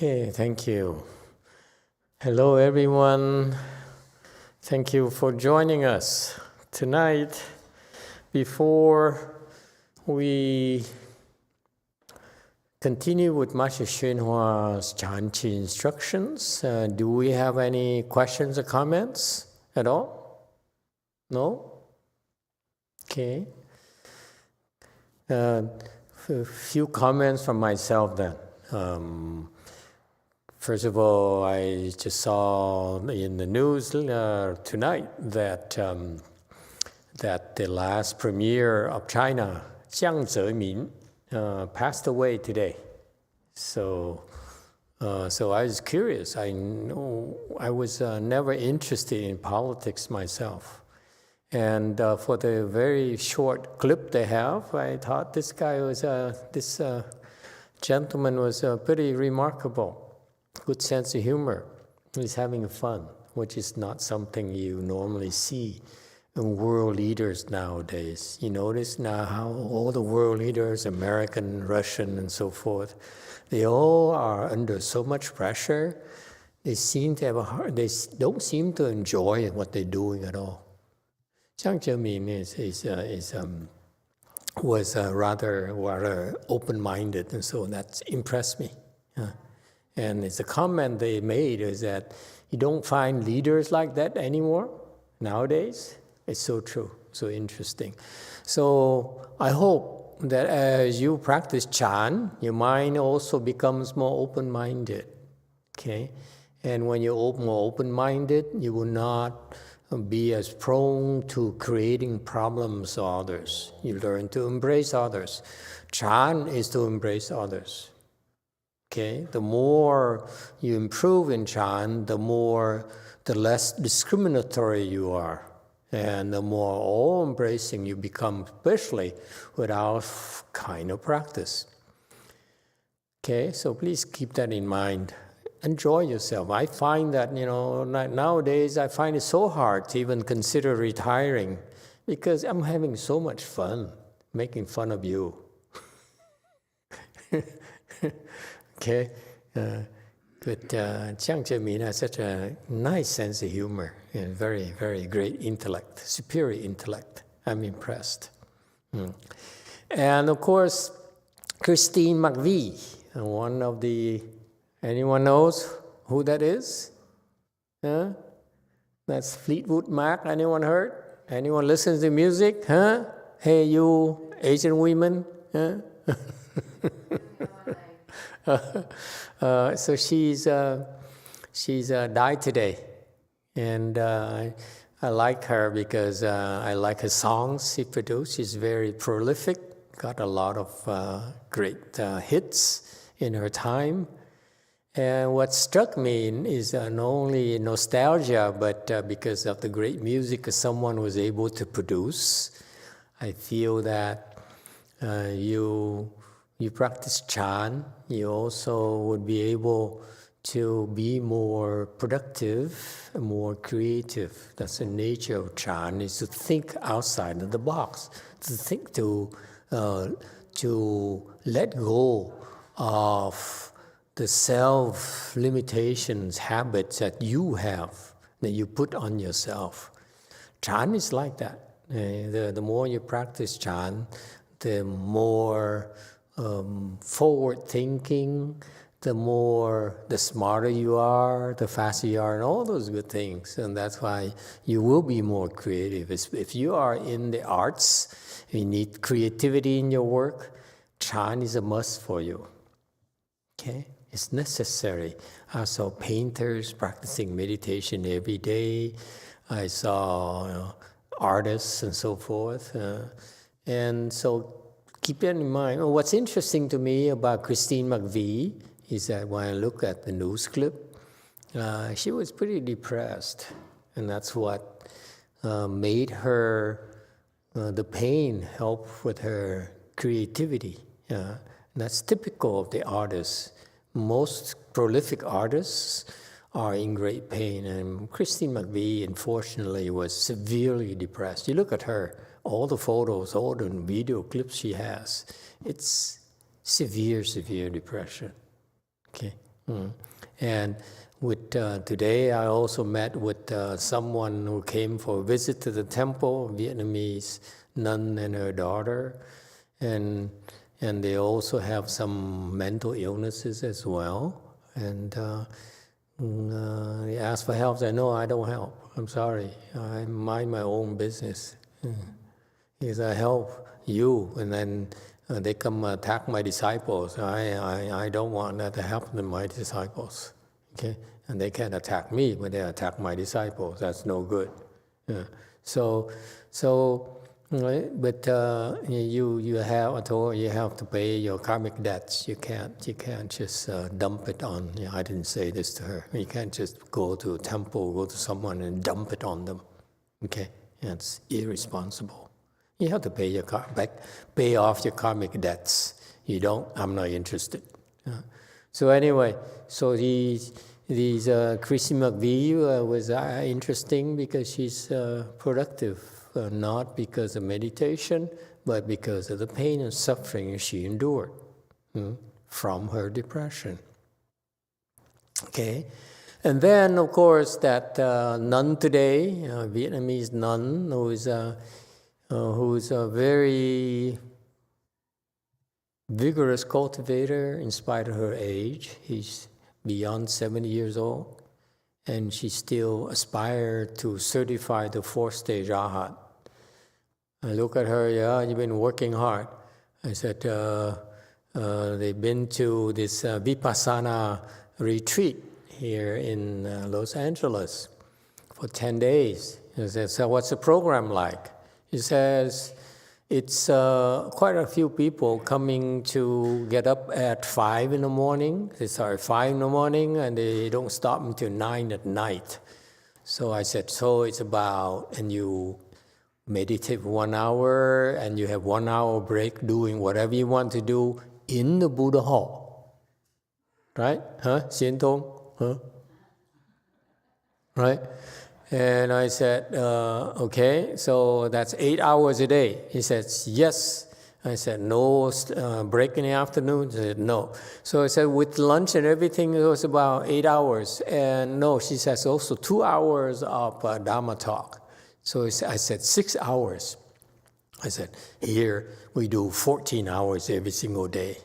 Okay, thank you. Hello, everyone. Thank you for joining us tonight. Before we continue with Master YongHua's Chanchi instructions, do we have any questions or comments at all? No? Okay. A few comments from myself then. First of all, I just saw in the news tonight that the last premier of China, Jiang Zemin, passed away today. So I was curious. I was never interested in politics myself. And for the very short clip they have, I thought this gentleman was pretty remarkable. Good sense of humor. He's having fun, which is not something you normally see in world leaders nowadays. You notice now how all the world leaders, American, Russian, and so forth, they all are under so much pressure. They seem to have they don't seem to enjoy what they're doing at all. Jiang Zemin was rather open-minded, and so that impressed me. And it's a comment they made is that you don't find leaders like that anymore nowadays. It's so true, so interesting. So I hope that as you practice Chan, your mind also becomes more open-minded. Okay, and when you're more open-minded, you will not be as prone to creating problems for others. You learn to embrace others. Chan is to embrace others. Okay, the more you improve in Chan, the less discriminatory you are, and the more all-embracing you become, especially with our kind of practice. Okay, so please keep that in mind. Enjoy yourself. I find that, nowadays I find it so hard to even consider retiring because I'm having so much fun making fun of you. Okay, but Jiang Zemin has such a nice sense of humor and very, very great intellect, superior intellect. I'm impressed. And of course, Christine McVie, one of anyone knows who that is? Huh? That's Fleetwood Mac. Anyone heard? Anyone listens to music? Huh? Hey, you Asian women? Huh? So she's died today, and I like her because I like her songs she produced. She's very prolific, got a lot of great hits in her time. And what struck me is not only nostalgia, but because of the great music someone was able to produce, I feel that you practice Chan, you also would be able to be more productive, more creative. That's the nature of Chan, is to think outside of the box, to think to let go of the self-limitations, habits that you have, that you put on yourself. Chan is like that. The more you practice Chan, the more forward-thinking, the smarter you are, the faster you are, and all those good things. And that's why you will be more creative. If you are in the arts, you need creativity in your work, Chan is a must for you. Okay? It's necessary. I saw painters practicing meditation every day. I saw artists and so forth. And so keep that in mind. What's interesting to me about Christine McVie is that when I look at the news clip, she was pretty depressed. And that's what made her, the pain help with her creativity. And that's typical of the artists. Most prolific artists are in great pain. And Christine McVie, unfortunately, was severely depressed. You look at her, all the photos, all the video clips she has, it's severe depression. Okay, And with today, I also met with someone who came for a visit to the temple, a Vietnamese nun and her daughter, and they also have some mental illnesses as well. And they asked for help. I said, no, I don't help. I'm sorry. I mind my own business. He said, I help you, and then they come attack my disciples. I don't want that to happen to my disciples. Okay, and they can't attack me, but they attack my disciples. That's no good. Yeah. So, but you have to pay your karmic debts. You can't just dump it on. I didn't say this to her. You can't just go to a temple, go to someone and dump it on them. Okay, that's irresponsible. You have to pay your pay off your karmic debts. You don't, I'm not interested. So anyway, so these Chrissy McVie was interesting because she's productive, not because of meditation, but because of the pain and suffering she endured from her depression. Okay, and then of course that nun today, Vietnamese nun, who's a very vigorous cultivator in spite of her age. He's beyond 70 years old, and she still aspired to certify the 4th-stage Arhat. I look at her, you've been working hard. I said, they've been to this Vipassana retreat here in Los Angeles for 10 days. I said, so what's the program like? He says, it's quite a few people coming to get up at 5 in the morning. They start at 5 in the morning and they don't stop until 9 at night. So I said, so it's about, and you meditate 1 hour and you have 1 hour break doing whatever you want to do in the Buddha hall. Right? Huh? Xian Tong? Huh? Right? And I said, okay, so that's 8 hours a day. He said, yes. I said, no break in the afternoon? He said, no. So I said, with lunch and everything, it was about 8 hours. And no, she says also 2 hours of Dharma talk. So I said, 6 hours. I said, here we do 14 hours every single day.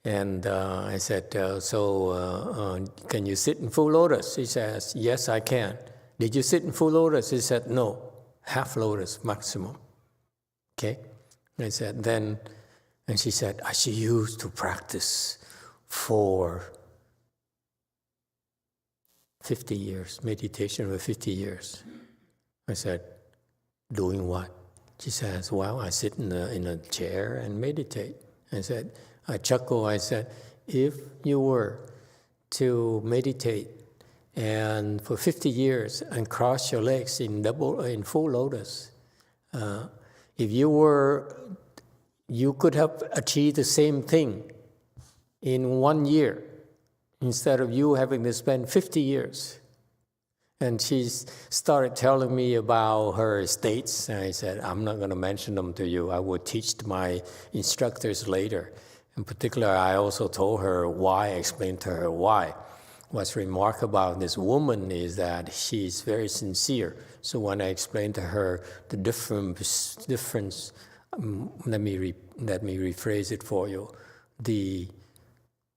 And I said, can you sit in full lotus? He says, yes, I can. Did you sit in full lotus? He said, no, half lotus maximum. Okay? I said, then, and she said, she used to practice for 50 years, meditation for 50 years. I said, doing what? She says, well, I sit in a chair and meditate. I said, I chuckled, I said, if you were to meditate and for 50 years and cross your legs in full lotus, if you could have achieved the same thing in 1 year instead of you having to spend 50 years. And she started telling me about her estates, and I said, I'm not going to mention them to you. I will teach my instructors later. In particular, I also told her why, I explained to her why. What's remarkable about this woman is that she's very sincere. So when I explained to her the difference, let me rephrase it for you. The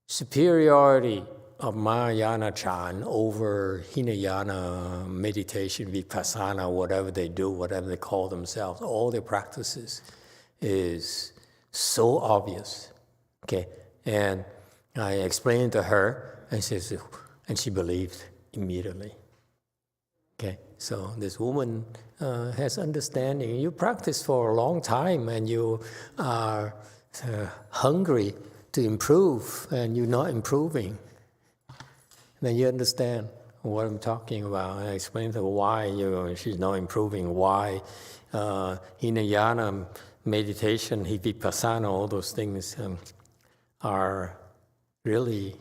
superiority of Mahayana Chan over Hinayana meditation, Vipassana, whatever they do, whatever they call themselves, all their practices is so obvious. Okay, and I explained to her, and she believed immediately. Okay, so this woman has understanding. You practice for a long time, and you are hungry to improve, and you're not improving. Then you understand what I'm talking about. I explained to her why she's not improving, why Hinayana meditation, Vipassana, all those things are really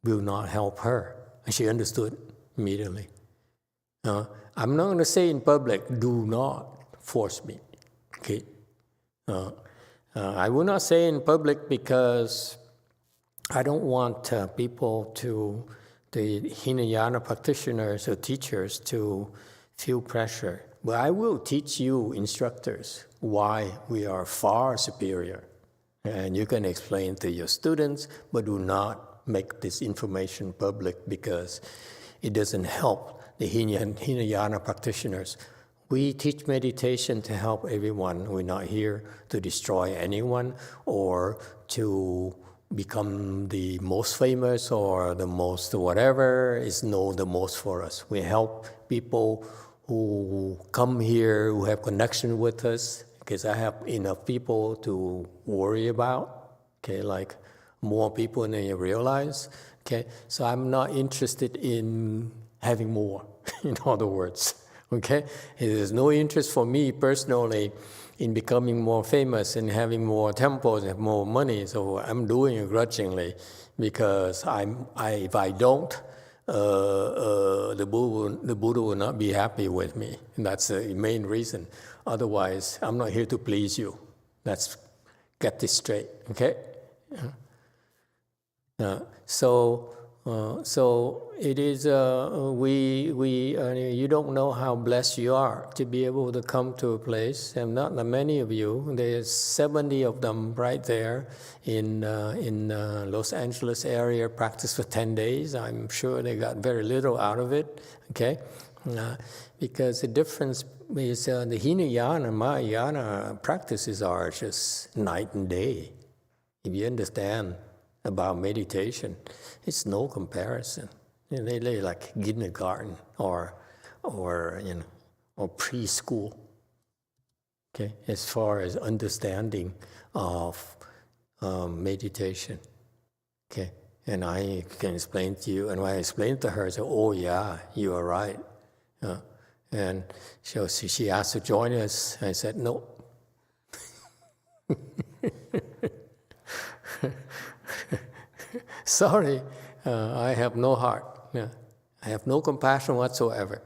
will not help her. And she understood immediately. I'm not going to say in public, do not force me. Okay. I will not say in public because I don't want the Hinayana practitioners or teachers to feel pressure. But I will teach you instructors why we are far superior. And you can explain to your students, but do not make this information public because it doesn't help the Hinayana practitioners. We teach meditation to help everyone. We're not here to destroy anyone or to become the most famous or the most whatever is known the most for us. We help people who come here, who have connection with us, because I have enough people to worry about, okay, like more people than you realize, okay? So I'm not interested in having more, in other words, okay? There's no interest for me personally in becoming more famous and having more temples and more money, so I'm doing it grudgingly because if I don't, the Buddha will not be happy with me, and that's the main reason. Otherwise, I'm not here to please you. Let's get this straight, okay? So it is, you don't know how blessed you are to be able to come to a place, and not many of you, there's 70 of them right there in Los Angeles area, practice for 10 days. I'm sure they got very little out of it, okay? Because the difference is the Hinayana and Mahayana practices are just night and day. If you understand about meditation, it's no comparison. They're like kindergarten or preschool. Okay, as far as understanding of meditation. Okay, and I can explain to you, and when I explained to her, I said, "Oh yeah, you are right." And she asked to join us. I said, "No." Sorry, I have no heart. I have no compassion whatsoever.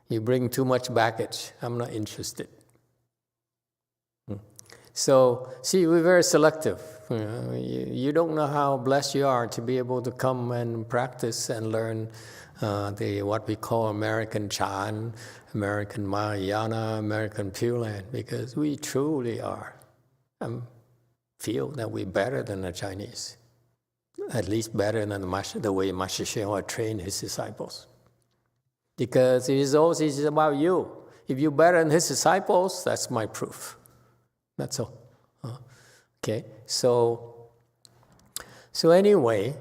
You bring too much baggage. I'm not interested. So, see, we're very selective. You don't know how blessed you are to be able to come and practice and learn what we call American Chan, American Mahayana, American Pure Land, because we truly are. Feel that we're better than the Chinese, at least better than the way Master Hsuan trained his disciples. Because it is always about you. If you're better than his disciples, that's my proof. That's all. Okay, so anyway,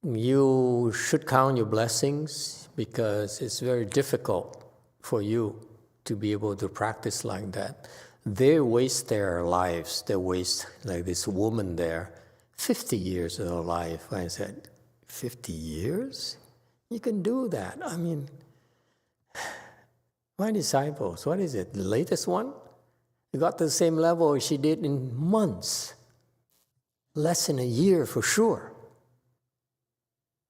you should count your blessings because it's very difficult for you to be able to practice like that. They waste their lives. They waste, like this woman there, 50 years of her life. I said, 50 years? You can do that. I mean, my disciples, what is it, the latest one? They got to the same level she did in months. Less than a year for sure.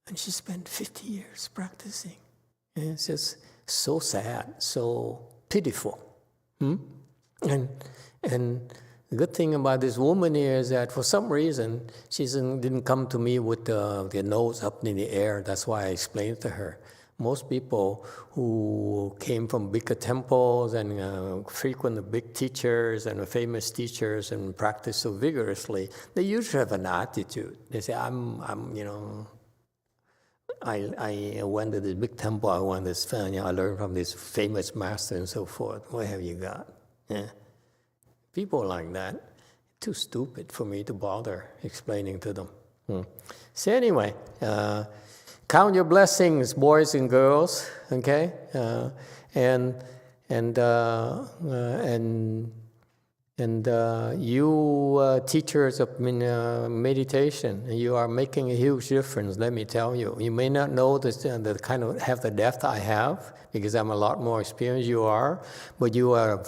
And she spent 50 years practicing. And it's just so sad, so pitiful. And the good thing about this woman here is that for some reason, she didn't come to me with the nose up in the air. That's why I explained to her. Most people who came from bigger temples and frequent the big teachers and the famous teachers and practice so vigorously, they usually have an attitude. They say, I went to this big temple, I went this, I learned from this famous master and so forth. What have you got? Yeah. People like that, too stupid for me to bother explaining to them. So anyway, count your blessings, boys and girls, okay? You teachers of meditation, you are making a huge difference. Let me tell you. You may not know the kind of have the depth I have because I'm a lot more experienced you are, but you are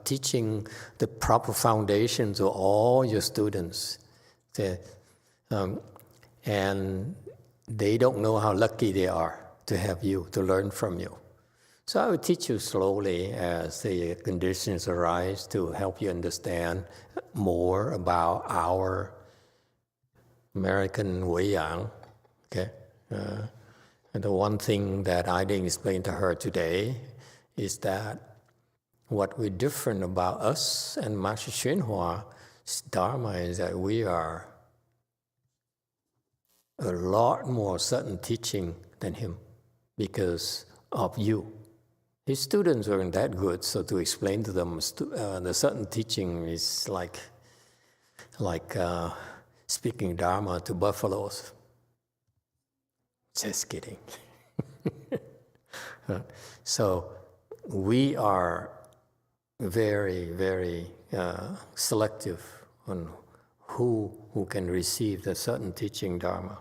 teaching the proper foundations of all your students, and they don't know how lucky they are to have you, to learn from you. So I will teach you slowly as the conditions arise to help you understand more about our American Wei Yang. Okay, and the one thing that I didn't explain to her today is that what we're different about us and Master YongHua's Dharma is that we are a lot more certain teaching than him because of you. His students weren't that good, so to explain to them the certain teaching is like speaking Dharma to buffaloes. Just kidding. So we are very, very selective on who can receive the certain teaching Dharma.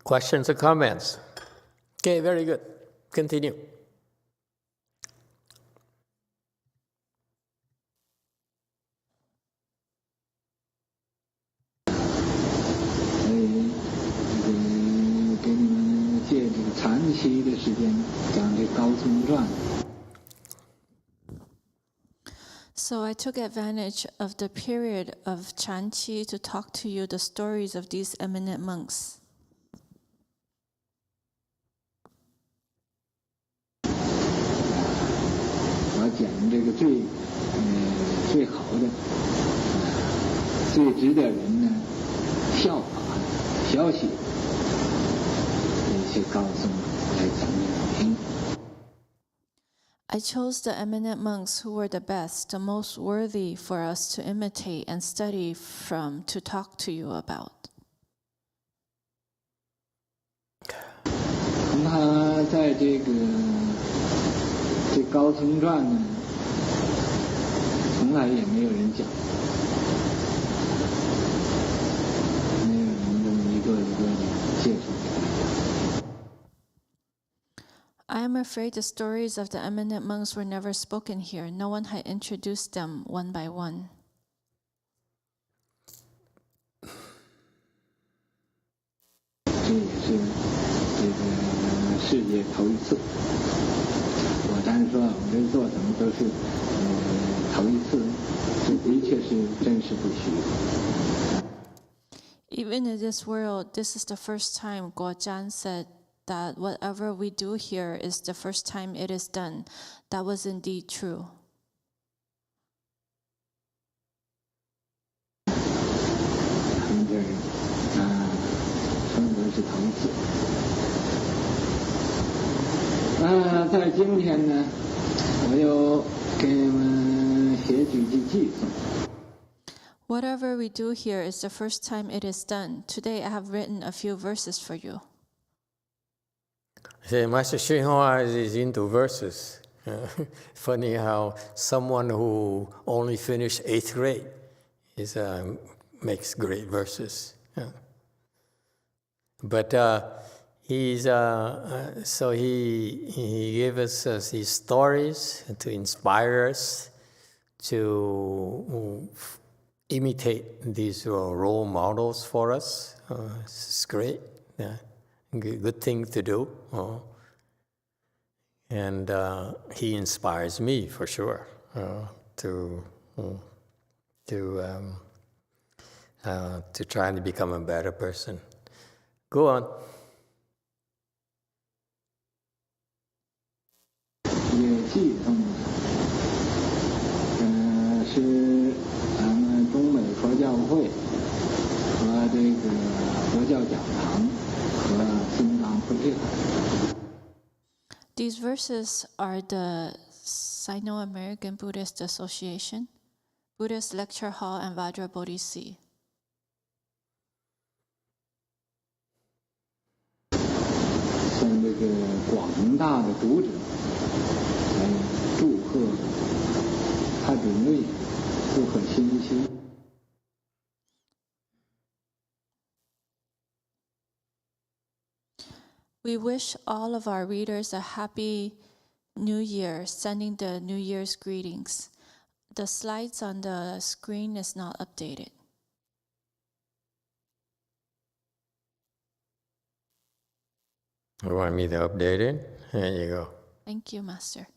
Questions or comments? Okay, very good. Continue. So I took advantage of the period of Chanqi to talk to you the stories of these eminent monks. 我讲这个最好的、最值得人呢效法的、学习的，去告诉来讲给听。 I chose the eminent monks who were the best, the most worthy for us to imitate and study from, to talk to you about. 从他在这高僧传呢，从来也没有人讲，没有人这么一个一个的介绍。 I am afraid the stories of the eminent monks were never spoken here. No one had introduced them one by one. 这也是这个世界头一次。我当然说我们这做什么都是头一次，这的确是真实不虚。 Even in this world, this is the first time Guozhan said that whatever we do here is the first time it is done. That was indeed true. 他们这全都是头一次。在今天呢，我又给你们写几句偈颂。 Whatever we do here is the first time it is done. Today I have written a few verses for you. See, Master YongHua is into verses. Funny how someone who only finished 8th grade makes great verses. But so he gave us these stories to inspire us to imitate these role models for us. It's great. Yeah. Good thing to do. And he inspires me for sure to try to become a better person. Go on. 也偈颂是咱们中美佛教会和这个佛教讲堂和新港菩提海。 These verses are the Sino-American Buddhist Association, Buddhist Lecture Hall, and Vajrabodhi Sea. 向这个广大的读者来祝贺他主位，祝贺新期。 We wish all of our readers a happy New Year, sending the New Year's greetings. The slides on the screen is not updated. You want me to update it? There you go. Thank you, Master.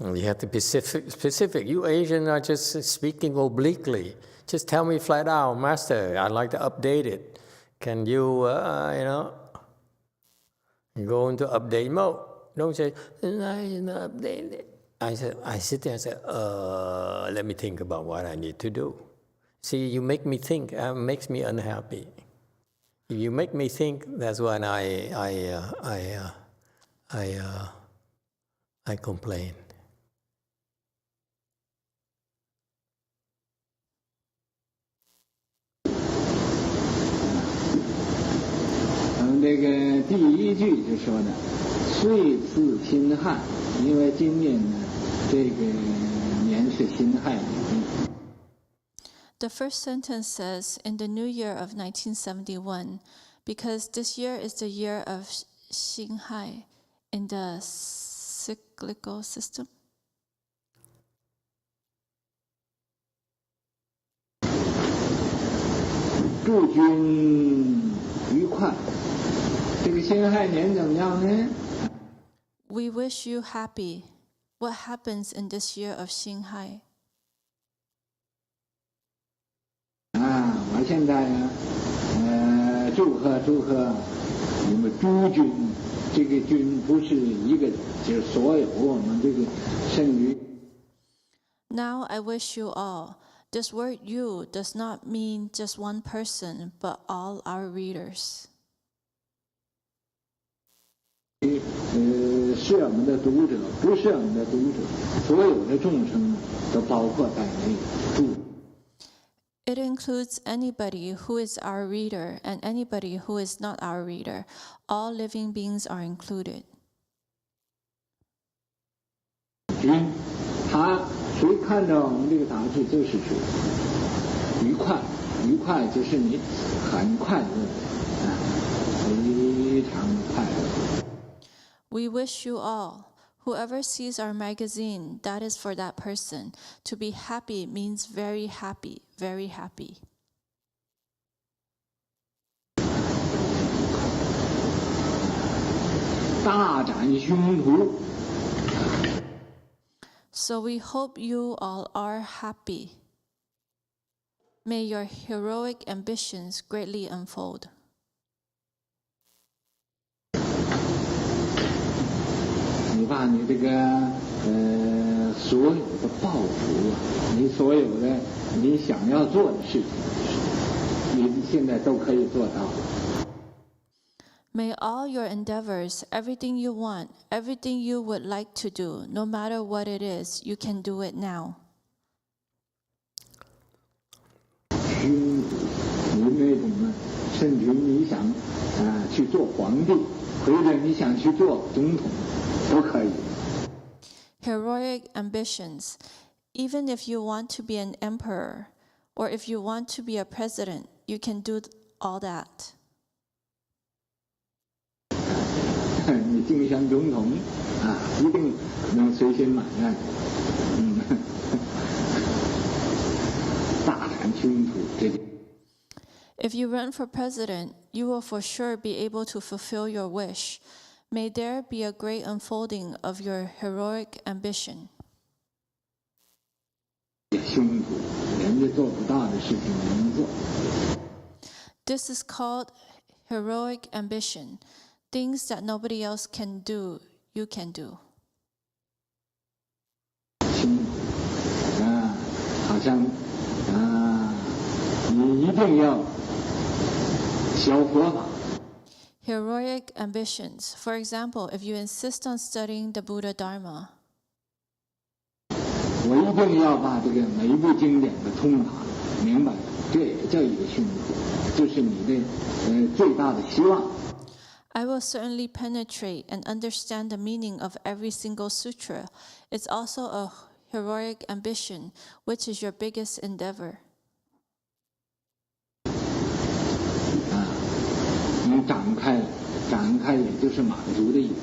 You have to be specific. You Asians are just speaking obliquely. Just tell me flat out, Master, I'd like to update it. Can you, go into update mode? Don't say, I not update it. I sit there and say, let me think about what I need to do. See, you make me think. It makes me unhappy. If you make me think, that's when I complain. 这个第一句就说的“岁次辛亥”，因为今年呢，这个年是辛亥年。The first sentence says, in the new year of 1971, because this year is the year of Xinhai in the cyclical system. 祝君愉快。这个辛亥年怎么样呢？ We wish you happy. What happens in this year of Xinhai? 我现在呀，祝贺你们诸君，这个君不是一个人，就是所有我们这个剩余。Now I wish you all. This word "you" does not mean just one person, but all our readers. 是我们的读者，不是我们的读者，所有的众生都包括在内。祝。 It includes anybody who is our reader and anybody who is not our reader. All living beings are included. 谁看到我们这个杂志就是说愉快，愉快就是你很快乐，非常快乐。 We wish you all. Whoever sees our magazine, that is for that person. To be happy means very happy, very happy. 大展胸脯。 So we hope you all are happy. May your heroic ambitions greatly unfold. 你把你这个所有的抱负啊，你所有的你想要做的事情，你现在都可以做到。 May all your endeavors, everything you want, everything you would like to do, no matter what it is, you can do it now. 你那种呢，甚至你想去做皇帝，或者你想去做总统，都可以。 Heroic ambitions. Even if you want to be an emperor, or if you want to be a president, you can do all that. 你竞选总统一定能随心满愿。大展胸脯，这。 If you run for president, you will for sure be able to fulfill your wish. May there be a great unfolding of your heroic ambition. 胸脯，人家做不到的事情你能做。 This is called heroic ambition. Things that nobody else can do, you can do. 胸脯好像你一定要学佛法。 Heroic ambitions. For example, if you insist on studying the Buddha Dharma, 我一定要把这个每一部经典的通达明白，这也叫一个胸脯，就是你的最大的希望。 I will certainly penetrate and understand the meaning of every single sutra. It's also a heroic ambition, which is your biggest endeavor. 你展开也就是满足的意思。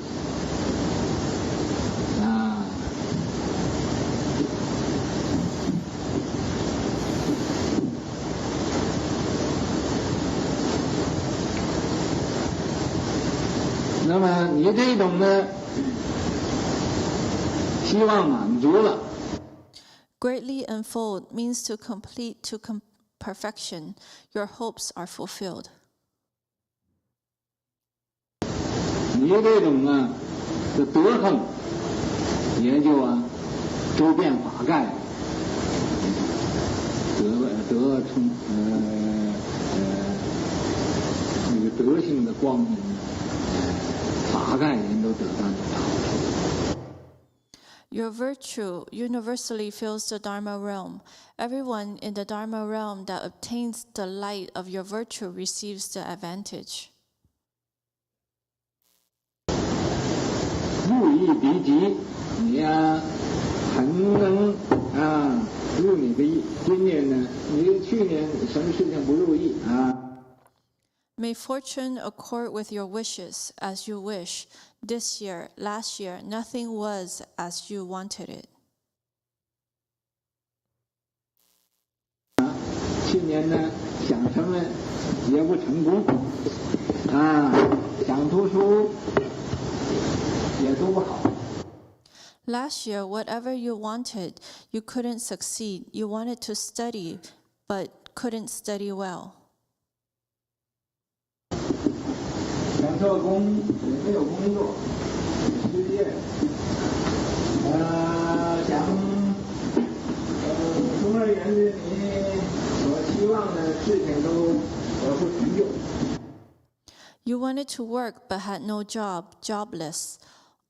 那么你这种呢，希望满足了。 Greatly unfold means to complete to perfection. Your hopes are fulfilled. 你这种的德行，也就周遍法盖，德充那个德性的光明，法盖人都得到了好处。 Your virtue universally fills the Dharma realm. Everyone in the Dharma realm that obtains the light of your virtue receives the advantage. 入意敌己，你很能入你的意。今年呢，你去年什么事情不如意May fortune accord with your wishes as you wish. This year, last year, nothing was as you wanted it. 去年呢，想什么也不成功想读书也读不好。 Last year, whatever you wanted, you couldn't succeed. You wanted to study, but couldn't study well. 想做工也没有工作，失业。想从而言之，你所希望的事情都不成就。 You wanted to work but had no job, jobless.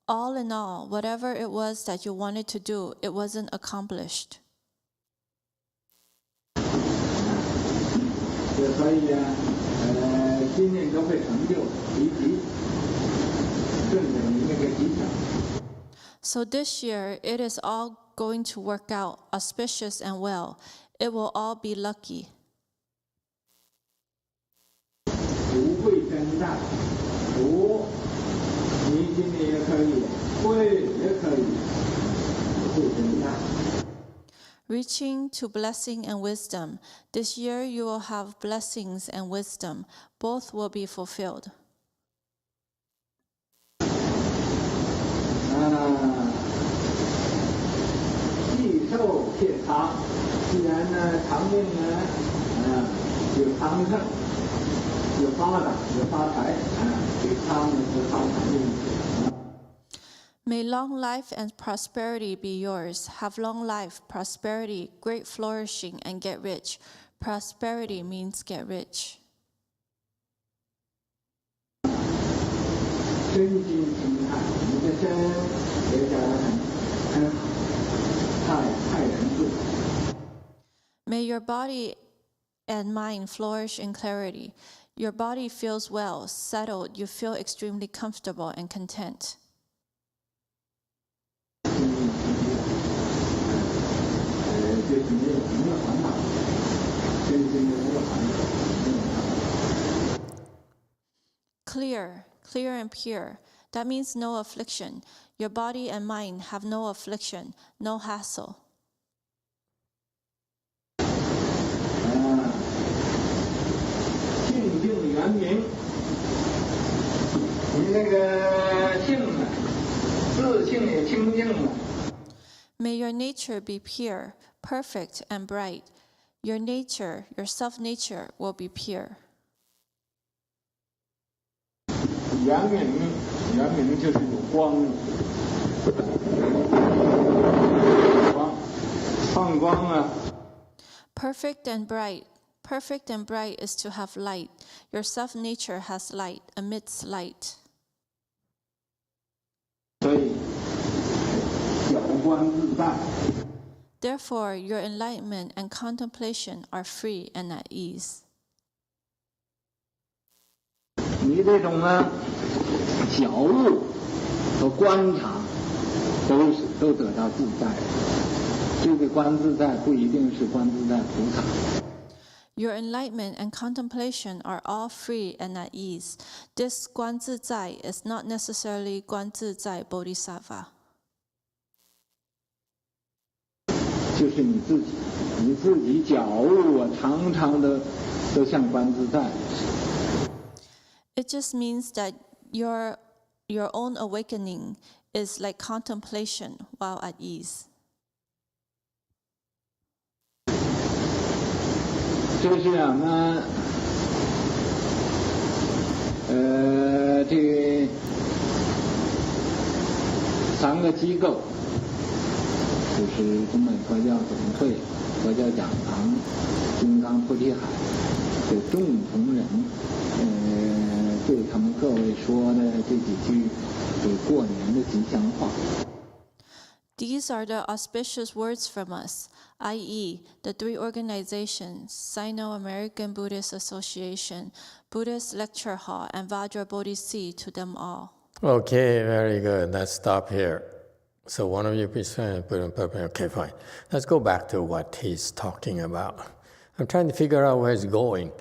All in all, whatever it was that you wanted to do, it wasn't accomplished. 所以今年都会成就，离吉，顺着你那个吉祥。 So this year, it is all going to work out, auspicious and well. It will all be lucky. 福贵增大，福，你今年也可以，贵也可以，福贵增大。 Reaching to blessing and wisdom. This year you will have blessings and wisdom. Both will be fulfilled. 既寿且长，既然长命有昌盛，有发展，有发财有昌是发财的意思。 May long life and prosperity be yours. Have long life, prosperity, great flourishing, and get rich. Prosperity means get rich. 身心清泰，你的身也讲得很好，泰然自。 May your body and mind flourish in clarity. Your body feels well, settled. You feel extremely comfortable and content. 就是没有烦恼，身心没有烦恼。 Clear, clear and pure. That means no affliction. Your body and mind have no affliction, no hassle. 性净圆明，你那个性自性也清净了。 May your nature be pure, perfect, and bright. Your nature, your self-nature will be pure. 圆明就是有光，放光Perfect and bright. Perfect and bright is to have light. Your self-nature has light, emits light. 所以小观自在。 Therefore, your enlightenment and contemplation are free and at ease. 你这种觉悟和观察都得到自在。这个观自在不一定是观自在菩萨。 Your enlightenment and contemplation are all free and at ease. This Guan Zizai is not necessarily Guan Zizai Bodhisattva. 就是你自己觉悟常常的都像观自在。 It just means that your own awakening is like contemplation while at ease. 这是俺们这个3个机构，就是中美佛教总会、佛教讲堂、金刚菩提海的众同仁，对他们各位说的这几句给过年的吉祥话。 These are the auspicious words from us, i.e., the 3 organizations, Sino-American Buddhist Association, Buddhist Lecture Hall, and Vajra Bodhisi to them all. Okay, very good. Let's stop here. So one of you please okay, fine. Let's go back to what he's talking about. I'm trying to figure out where he's going.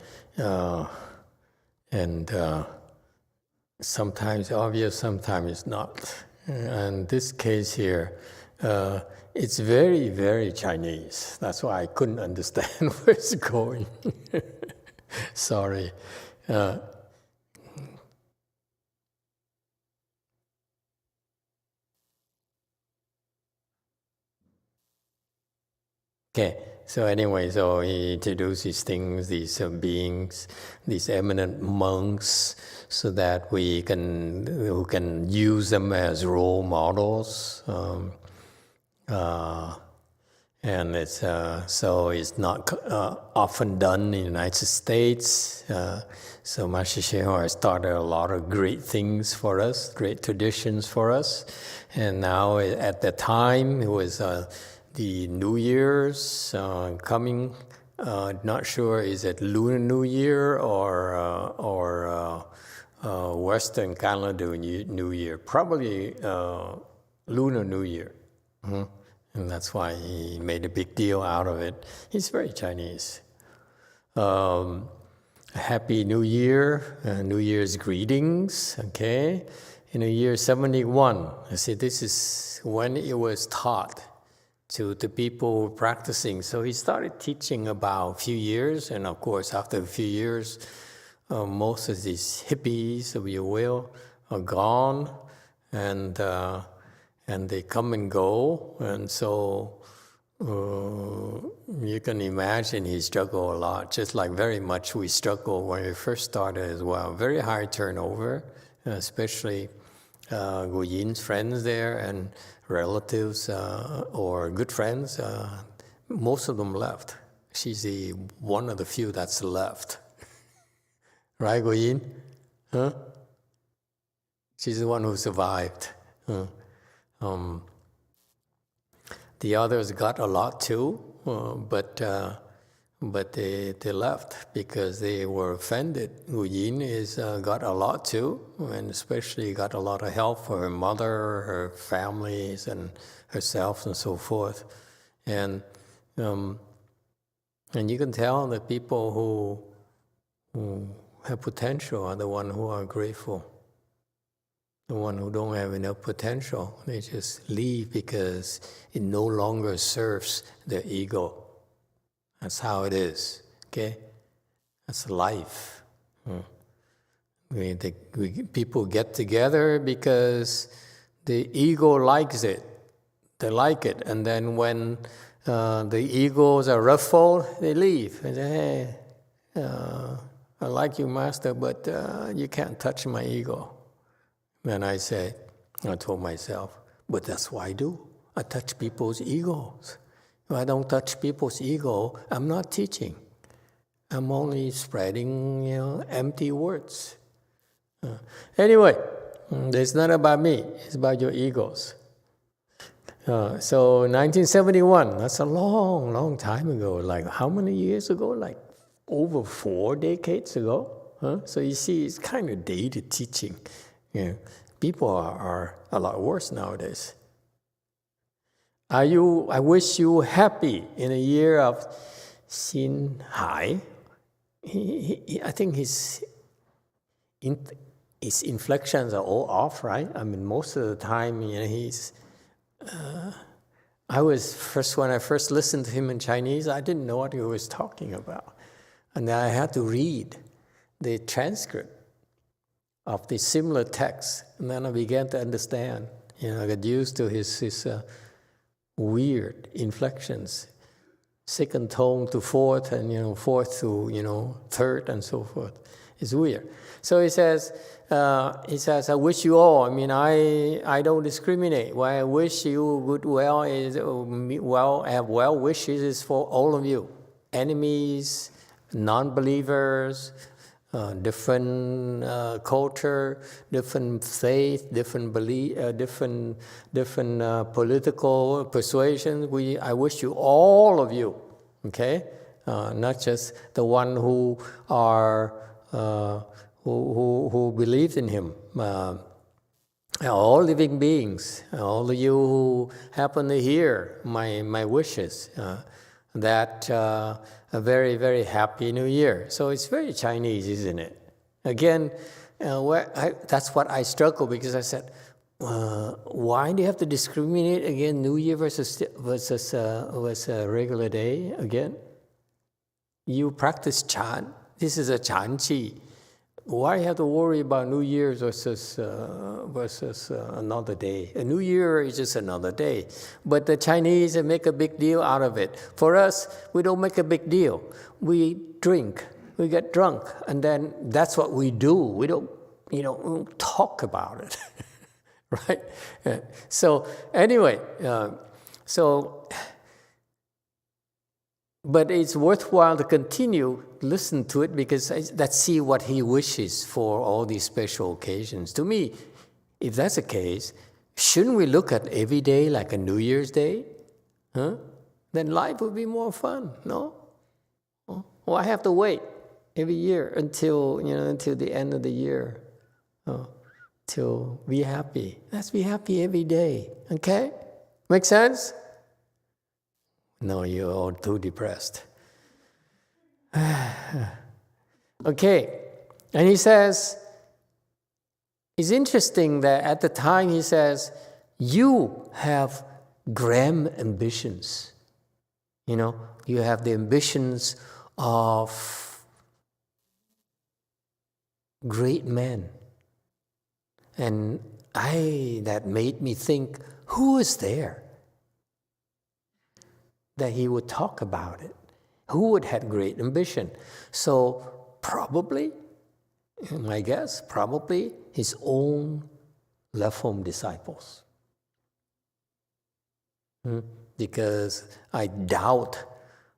Sometimes obvious, sometimes it's not. And this case here, it's very, very Chinese. That's why I couldn't understand where it's going. Sorry. Okay, so anyway, so he introduces things, these beings, these eminent monks, so that we can use them as role models. And it's so it's not often done in the United States. So Master YongHua has started a lot of great things for us, great traditions for us. And now at the time, it was the New Year's coming. Not sure, is it Lunar New Year or Western calendar New Year? Probably Lunar New Year. Mm-hmm. And that's why he made a big deal out of it. He's very Chinese. Happy New Year, New Year's greetings, okay? In the year 71, I see this is when it was taught to the people practicing. So he started teaching about a few years, and of course, after a few years, most of these hippies, if you will, are gone, and they come and go, and so you can imagine he struggled a lot, just like very much we struggled when we first started as well. Very high turnover, especially Gu Yin's friends there and relatives or good friends. Most of them left. She's one of the few that's left. Right, Gu Yin? Huh? She's the one who survived. The others got a lot too, but they left because they were offended. Gu Yin got a lot too, and especially got a lot of help for her mother, her families, and herself, and so forth. And you can tell that people who have potential are the ones who are grateful. The one who don't have enough potential, they just leave because it no longer serves their ego. That's how it is, okay? That's life. People get together because the ego likes it. They like it. And then when the egos are ruffled, they leave. They say, hey, I like you, Master, but you can't touch my ego. And I told myself, but that's what I do. I touch people's egos. If I don't touch people's ego, I'm not teaching. I'm only spreading, empty words. Anyway, it's not about me. It's about your egos. So 1971, that's a long, long time ago. Like how many years ago? Like over 4 decades ago. So you see, it's kind of dated teaching. Yeah, people are a lot worse nowadays. I wish you happy in a year of Xin Hai. I think his inflections are all off, right? I mean, most of the time, he's. When I first listened to him in Chinese, I didn't know what he was talking about, and then I had to read the transcript of the similar text, and then I began to understand, I got used to his weird inflections. Second tone to fourth, and fourth to third, and so forth. It's weird. So he says, I wish you all. I don't discriminate. What I wish you good well is have well wishes is for all of you, enemies, non-believers, different culture, different faith, different belief, different political persuasions. I wish you, all of you, okay, not just the one who are who believe in him. All living beings, all of you who happen to hear my wishes, that a very, very happy New Year. So it's very Chinese, isn't it? Again, that's what I struggle, because I said, why do you have to discriminate again, New Year versus a regular day again? You practice Chan. This is a Chan Chi. Why you have to worry about New Year's versus another day? A New Year is just another day. But the Chinese make a big deal out of it. For us, we don't make a big deal. We drink, we get drunk, and then that's what we do. We don't, we don't talk about it, right? So anyway, but it's worthwhile to continue, listen to it, because let's see what he wishes for all these special occasions. To me, if that's the case, shouldn't we look at every day like a New Year's Day? Huh? Then life would be more fun, no? Well, I have to wait every year until the end of the year to be happy. Let's be happy every day, okay? Make sense? No, you're all too depressed. Okay, and he says, it's interesting that at the time he says, you have grand ambitions. You have the ambitions of great men. And that made me think, who is there that he would talk about it? Who would have great ambition? So probably, my guess, probably his own left-home disciples. Because I doubt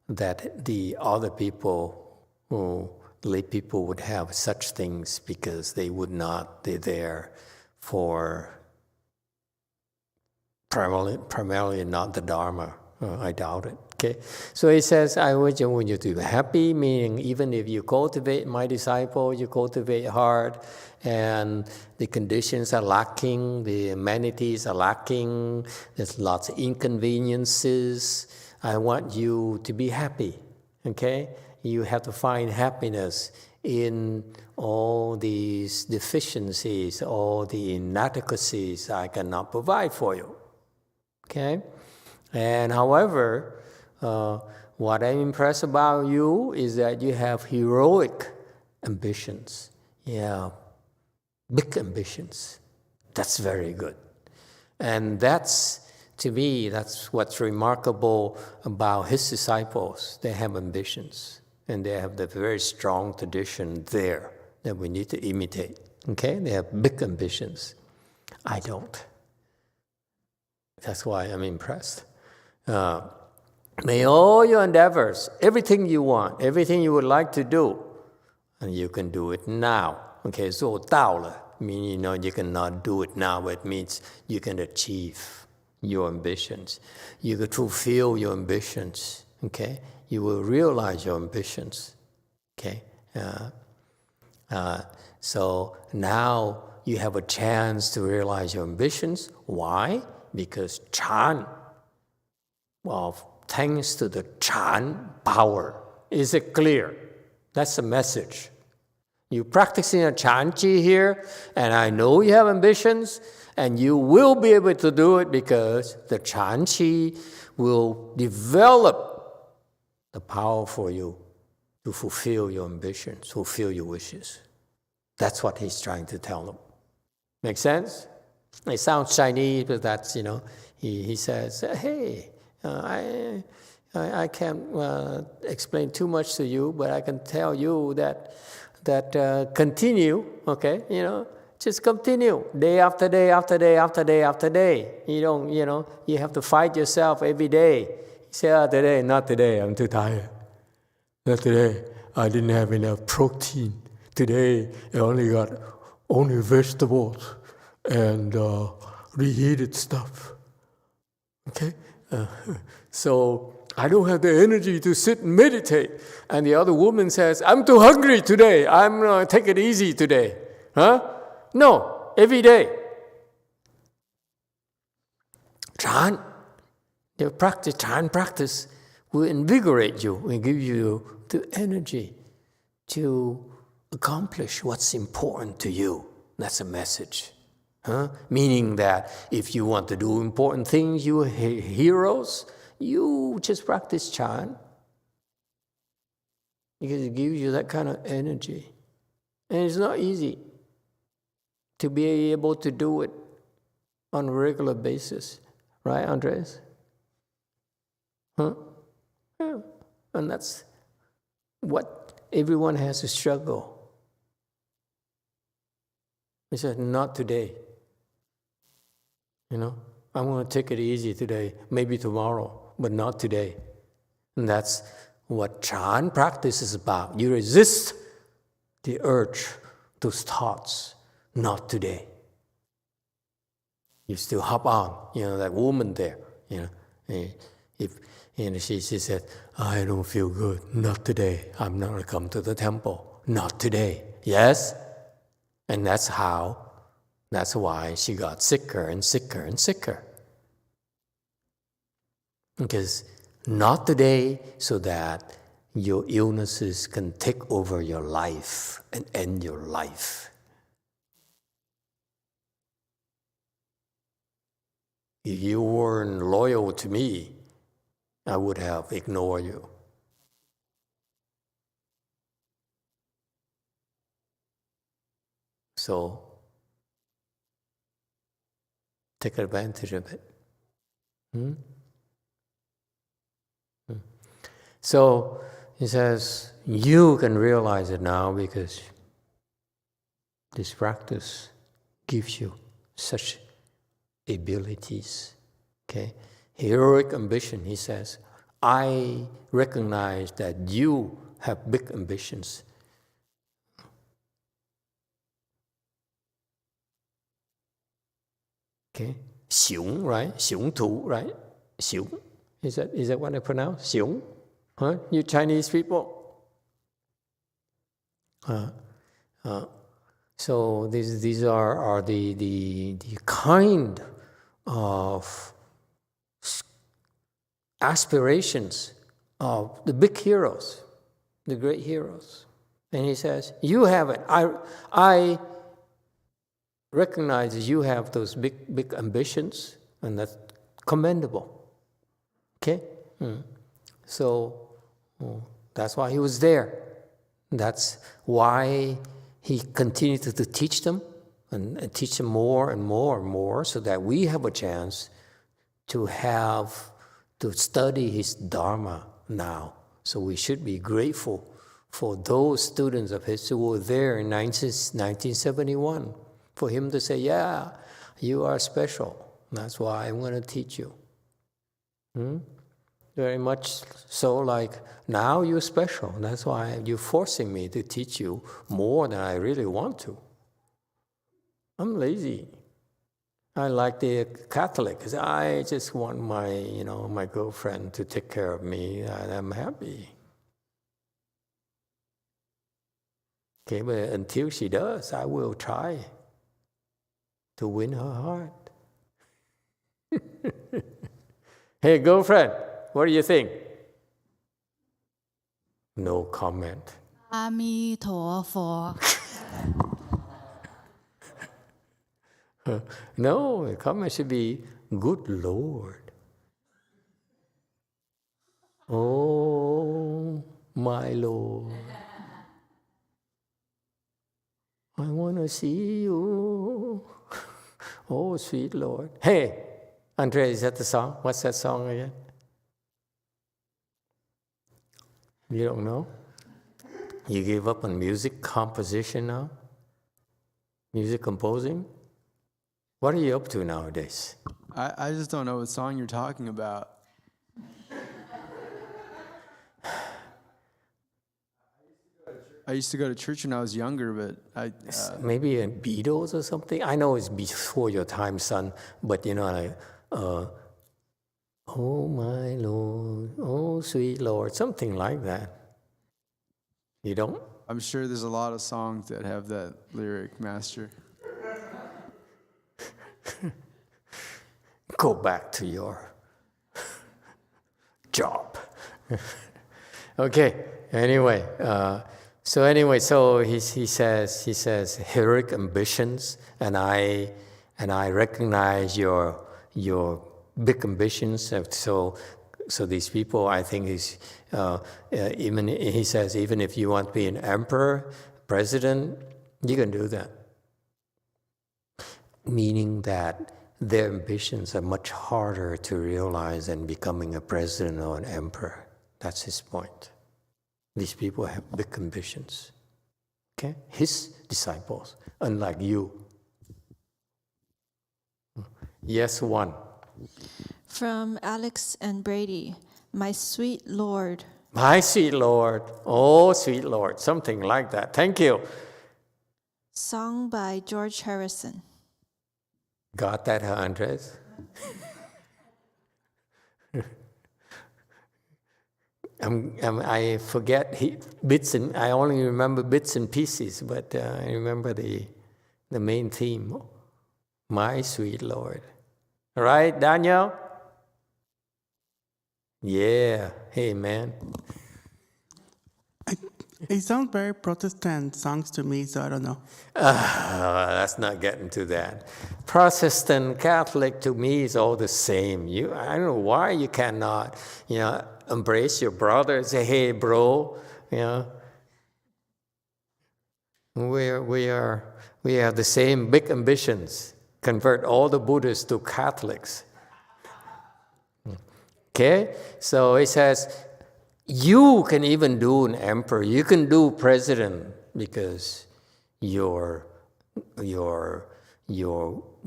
that the other people, lay people, would have such things, because they're there for primarily not the Dharma. I doubt it. Okay, so he says, I want you to be happy, meaning even if you cultivate my disciple, you cultivate hard, and the conditions are lacking, the amenities are lacking, there's lots of inconveniences, I want you to be happy, okay? You have to find happiness in all these deficiencies, all the inadequacies I cannot provide for you, okay? And however, what I'm impressed about you is that you have heroic ambitions. Yeah, big ambitions. That's very good. And to me, that's what's remarkable about his disciples. They have ambitions, and they have the very strong tradition there that we need to imitate. Okay? They have big ambitions. I don't. That's why I'm impressed. May all your endeavors, everything you want, everything you would like to do, and you can do it now. Okay, so 到了, meaning you cannot do it now, but it means you can achieve your ambitions. You can fulfill your ambitions. Okay, you will realize your ambitions. Okay, so now you have a chance to realize your ambitions. Why? Because Chan. Well, thanks to the Chan power. Is it clear? That's the message. You're practicing a Chan Chi here, and I know you have ambitions, and you will be able to do it because the Chan Chi will develop the power for you to fulfill your ambitions, fulfill your wishes. That's what he's trying to tell them. Make sense? It sounds Chinese, but that's, he says, hey, I can't explain too much to you, but I can tell you that continue, okay, just continue day after day after day after day after day. You don't, you have to fight yourself every day. You say, today, not today, I'm too tired. Not today, I didn't have enough protein. Today, I only got vegetables and reheated stuff. Okay? So I don't have the energy to sit and meditate. And the other woman says, I'm too hungry today. I'm going to take it easy today. Huh? No, every day. Chan, the practice will invigorate you, will give you the energy to accomplish what's important to you. That's a message. Meaning that if you want to do important things, you heroes, you just practice Chan. Because it gives you that kind of energy. And it's not easy to be able to do it on a regular basis. Right, Andres? Yeah. And that's what everyone has to struggle. He said, not today. I'm going to take it easy today, maybe tomorrow, but not today. And that's what Chan practice is about. You resist the urge, those thoughts, not today. You still hop on, that woman there, if she said, I don't feel good, not today. I'm not going to come to the temple, not today. Yes? And that's why she got sicker and sicker and sicker. Because not today, so that your illnesses can take over your life and end your life. If you weren't loyal to me, I would have ignored you. So, take advantage of it. So, he says, you can realize it now because this practice gives you such abilities. Okay? Heroic ambition, he says. I recognize that you have big ambitions. Okay? Xiong, right? Xiong tu, right? Xiong. Is that what I pronounce? Xiong? Huh? You Chinese people? So these are the kind of aspirations of the big heroes, the great heroes. And he says, you have it. I recognize you have those big ambitions, and that's commendable. Okay? So that's why he was there. That's why he continued to teach them and teach them more and more and more, so that we have a chance to study his Dharma now. So we should be grateful for those students of his who were there in 1971, for him to say, yeah, you are special. That's why I'm going to teach you. Very much so, like, now you're special. That's why you're forcing me to teach you more than I really want to. I'm lazy. I like the Catholics. I just want my girlfriend to take care of me, and I'm happy. Okay, but until she does, I will try to win her heart. Hey, girlfriend, what do you think? No comment. Emitofuo. No, the comment should be, good Lord. Oh, my Lord. I want to see you. Oh, sweet Lord. Hey, Andre, is that the song? What's that song again? You don't know? You gave up on music composition now? Music composing? What are you up to nowadays? I just don't know what song you're talking about. I used to go to church when I was younger, but Maybe in Beatles or something? I know it's before your time, son, but like, oh my Lord, oh sweet Lord, something like that. You don't? I'm sure there's a lot of songs that have that lyric, Master. Go back to your job. Okay, anyway. So he says heroic ambitions, and I recognize your big ambitions. So these people, I think, he says, even if you want to be an emperor, president, you can do that. Meaning that their ambitions are much harder to realize than becoming a president or an emperor. That's his point. These people have big ambitions. Okay? His disciples, unlike you. Yes, one. From Alex and Brady, my sweet Lord. My sweet Lord. Oh, sweet Lord. Something like that. Thank you. Song by George Harrison. Got that, Andres? I forget bits and I only remember bits and pieces, but I remember the main theme. My sweet Lord. Right, Daniel? Yeah. Hey, man. It sounds very Protestant songs to me, so I don't know. Let's not get into that. Protestant, Catholic, to me is all the same. I don't know why you cannot, embrace your brother and say, "Hey, bro," We have the same big ambitions. Convert all the Buddhists to Catholics. Okay, so it says, you can even do an emperor. You can do president because your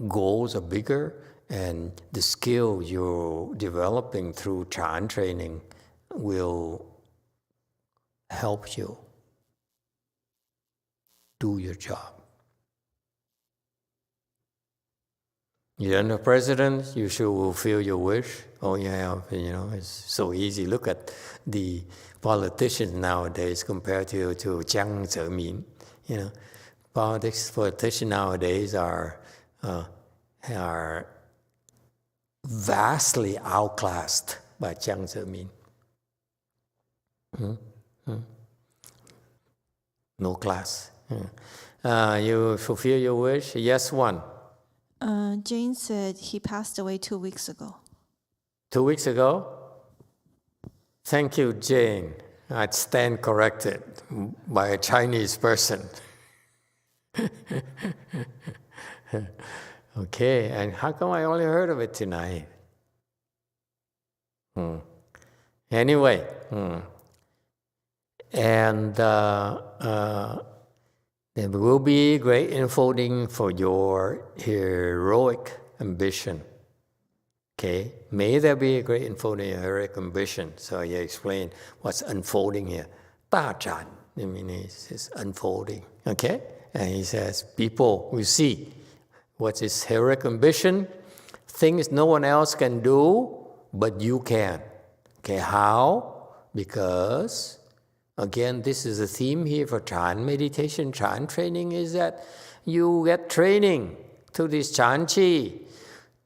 goals are bigger, and the skill you're developing through Chan training will help you do your job. You're the president, you should fulfill your wish. Oh yeah, it's so easy. Look at the politicians nowadays compared to Jiang Zemin. Politicians nowadays are vastly outclassed by Jiang Zemin. No class. You fulfill your wish? Yes, one. Jane said he passed away 2 weeks ago. 2 weeks ago? Thank you, Jane. I'd stand corrected by a Chinese person. Okay, and how come I only heard of it tonight? Anyway, and there will be great unfolding for your heroic ambition. Okay, may there be a great unfolding of heroic ambition. So he explained what's unfolding here. 大展, I mean, it's unfolding. Okay, and he says, people will see what is heroic ambition, things no one else can do, but you can. Okay, how? Because, again, this is a theme here for Chan meditation, Chan training, is that you get training to this Chan Chi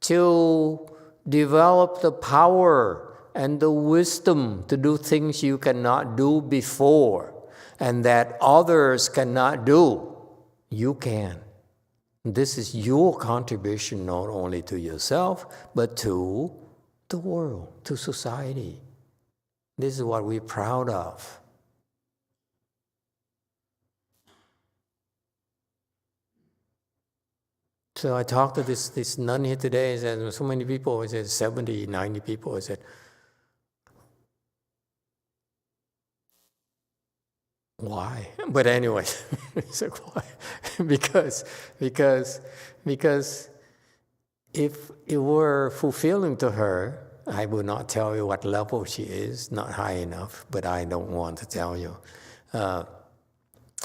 to develop the power and the wisdom to do things you cannot do before and that others cannot do. You can. This is your contribution not only to yourself, but to the world, to society. This is what we're proud of. So I talked to this nun here today. He said, so many people. He said 70, 90 people. He said, why? But anyway, he said, why? because if it were fulfilling to her, I would not tell you what level she is, not high enough, but I don't want to tell you.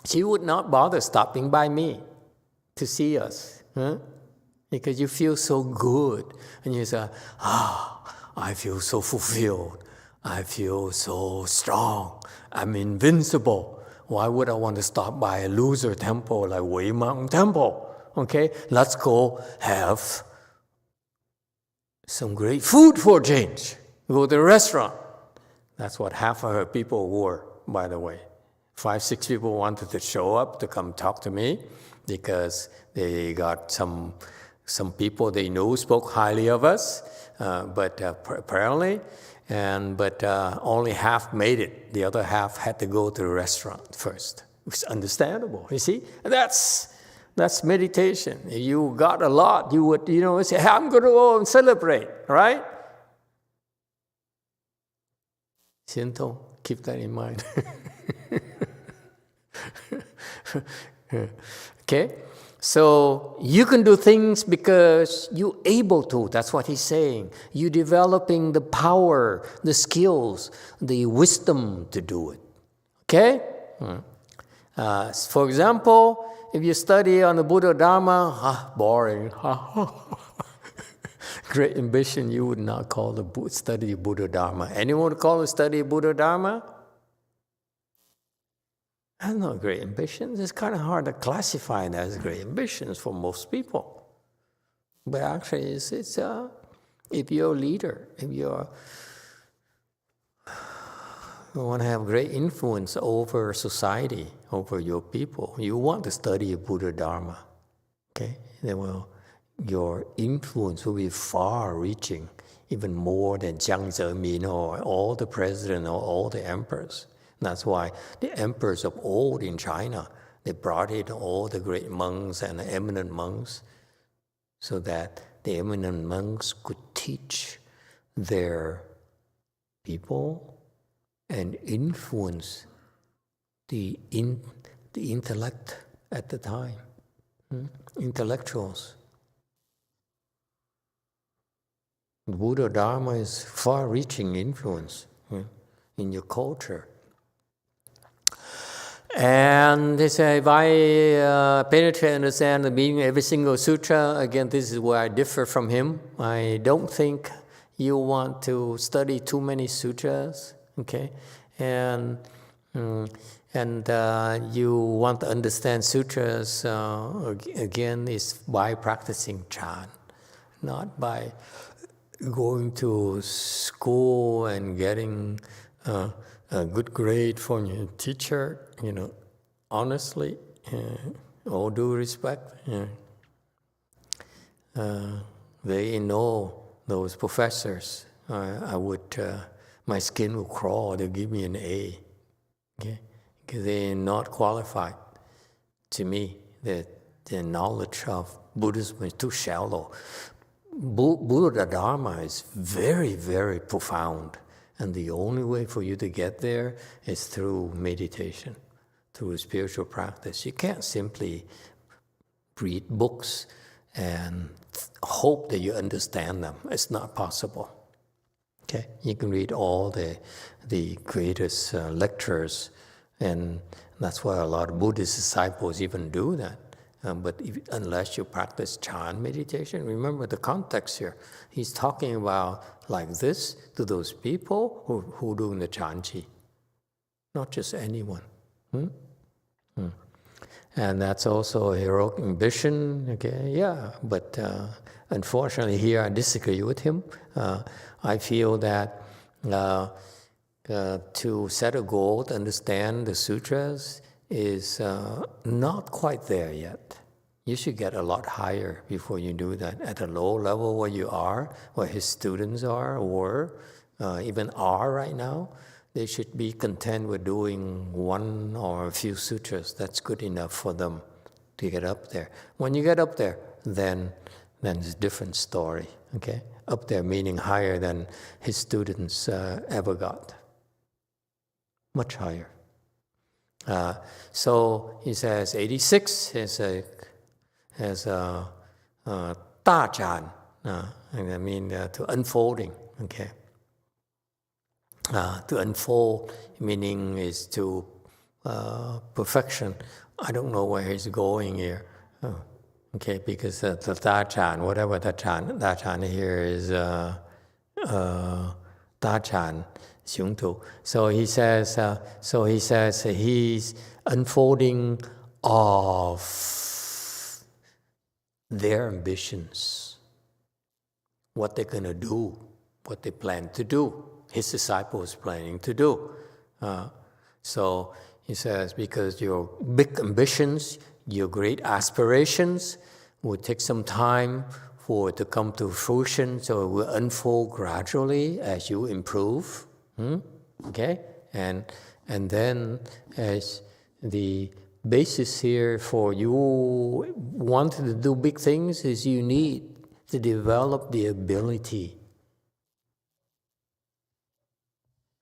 She would not bother stopping by me to see us, huh? Because you feel so good, and you say, I feel so fulfilled. I feel so strong. I'm invincible. Why would I want to stop by a loser temple like Wei Mountain Temple? Okay, let's go have some great food for a change. Go to a restaurant. That's what half of her people were, by the way. 5, 6 people wanted to show up to come talk to me because they got some people they know spoke highly of us, but apparently, but only half made it. The other half had to go to the restaurant first. It's understandable, you see? That's meditation. If you got a lot, you would, say, hey, I'm going to go and celebrate, right? Shinto, keep that in mind. Okay? So you can do things because you're able to. That's what he's saying. You're developing the power, the skills, the wisdom to do it. Okay? For example, if you study on the Buddha Dharma, boring. Great ambition, you would not call the study of Buddha Dharma. Anyone would call the study of Buddha Dharma? That's not great ambitions. It's kind of hard to classify that as great ambitions for most people. But actually, it's if you're a leader, if you want to have great influence over society, over your people, you want to study Buddha Dharma. Okay, your influence will be far-reaching, even more than Jiang Zemin or all the presidents or all the emperors. That's why the emperors of old in China, they brought in all the great monks and the eminent monks so that the eminent monks could teach their people and influence the intellect at the time, intellectuals. Buddha Dharma is far-reaching influence in your culture. And they say, if I penetrate and understand the meaning of every single sutra, again, this is where I differ from him. I don't think you want to study too many sutras, okay? And you want to understand sutras, again, is by practicing Chan, not by going to school and getting a good grade from your teacher, honestly, all due respect, they know those professors. My skin will crawl. They'll give me an A, okay? Because they're not qualified. To me, the knowledge of Buddhism is too shallow. Buddha Dharma is very, very profound. And the only way for you to get there is through meditation, through spiritual practice. You can't simply read books and hope that you understand them. It's not possible. Okay, you can read all the greatest lectures, and that's why a lot of Buddhist disciples even do that. But unless you practice Chan meditation, remember the context here. He's talking about like this to those people who are doing the Chan Chi, not just anyone. And that's also a heroic ambition. Okay, yeah, but unfortunately here I disagree with him. I feel that to set a goal to understand the sutras is not quite there yet. You should get a lot higher before you do that. At a low level where you are, where his students are, or even are right now, they should be content with doing one or a few sutras. That's good enough for them to get up there. When you get up there, then it's a different story. Okay, up there meaning higher than his students ever got. Much higher. So he says 86 has a 大展, and I mean to unfolding. Okay, to unfold meaning is to perfection. I don't know where he's going here. Okay, because the Dachan, whatever Dachan here is Dachan, Xiongtu. So he says he's unfolding of their ambitions, what they're going to do, what they plan to do, his disciples planning to do. So he says, because your big ambitions, your great aspirations will take some time for it to come to fruition, so it will unfold gradually as you improve. Okay? And then as the basis here for you wanting to do big things is you need to develop the ability.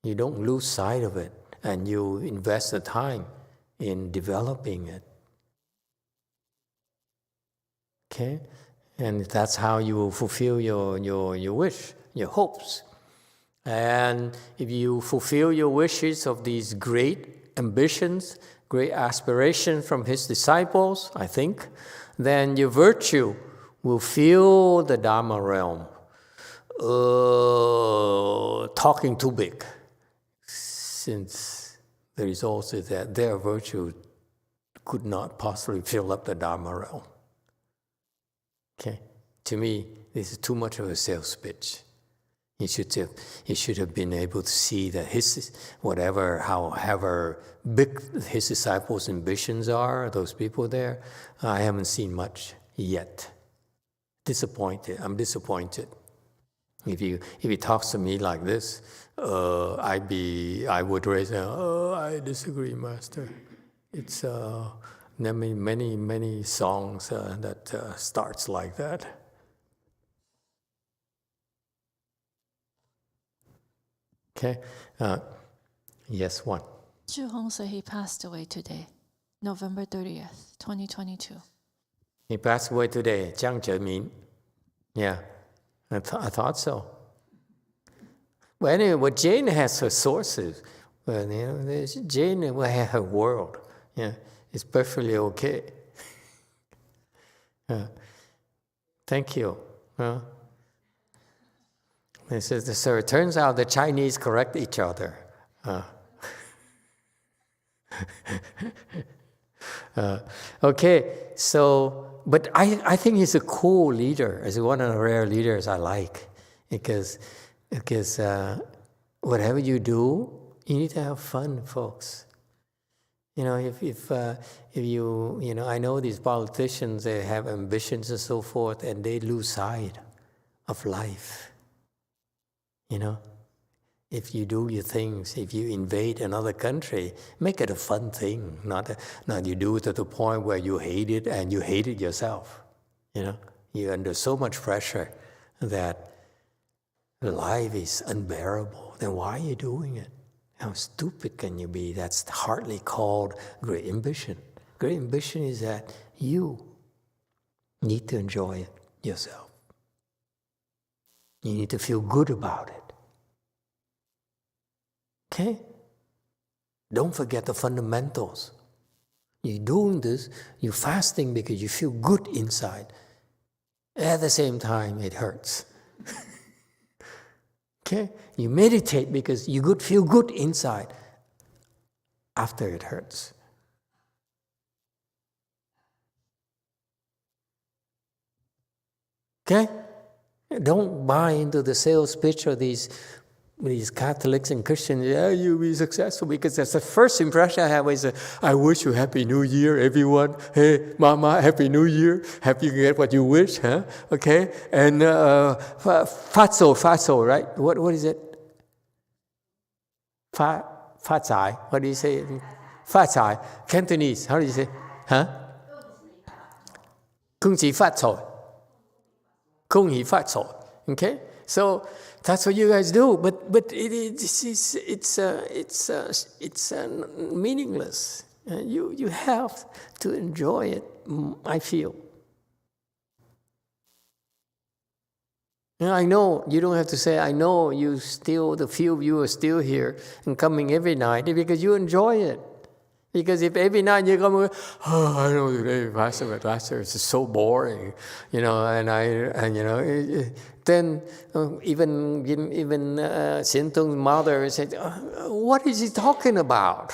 You don't lose sight of it, and you invest the time in developing it. Okay? And that's how you will fulfill your wish, your hopes. And if you fulfill your wishes of these great ambitions, great aspirations from his disciples, I think, then your virtue will fill the Dharma realm. Talking too big, since the result is that their virtue could not possibly fill up the Dharma realm. Okay, to me, this is too much of a sales pitch. He should have been able to see that however big his disciples' ambitions are, those people there, I haven't seen much yet. Disappointed. I'm disappointed. If he talks to me like this, I would raise I disagree, Master. It's many songs that starts like that. Okay, yes, one. Zhihong said he passed away today, November 30th, 2022. He passed away today, Jiang Zhemin. Yeah, I thought so. Well, anyway, Jane has her sources. Well, Jane will have her world. Yeah, it's perfectly okay. Thank you. It says, so it turns out the Chinese correct each other. Okay, so, but I think he's a cool leader. He's one of the rare leaders I like. Because whatever you do, you need to have fun, folks. If you, I know these politicians, they have ambitions and so forth, and they lose sight of life. If you do your things, if you invade another country, make it a fun thing. Not you do it to the point where you hate it and you hate it yourself. You're under so much pressure that life is unbearable. Then why are you doing it? How stupid can you be? That's hardly called great ambition. Great ambition is that you need to enjoy it yourself. You need to feel good about it. Okay? Don't forget the fundamentals. You're doing this, you're fasting because you feel good inside. At the same time, it hurts. Okay? You meditate because you feel good inside. After it hurts. Okay? Don't buy into the sales pitch of these Catholics and Christians. Yeah, you'll be successful, because that's the first impression I have is, I wish you Happy New Year, everyone. Hey, Mama, Happy New Year. Happy you get what you wish, huh? Okay? And Fatso, right? What is it? Fatzai. What do you say? Fatzai. Cantonese. How do you say? Huh? Không chỉ phát sỏi. Không chỉ phát sỏi. Okay? So that's what you guys do, but it's meaningless. You have to enjoy it, I feel. I know, you don't have to say, I know you still, the few of you are still here and coming every night because you enjoy it. Because if every night you come, I know today, Pastor, it's so boring, then even Sintung's mother said, what is he talking about?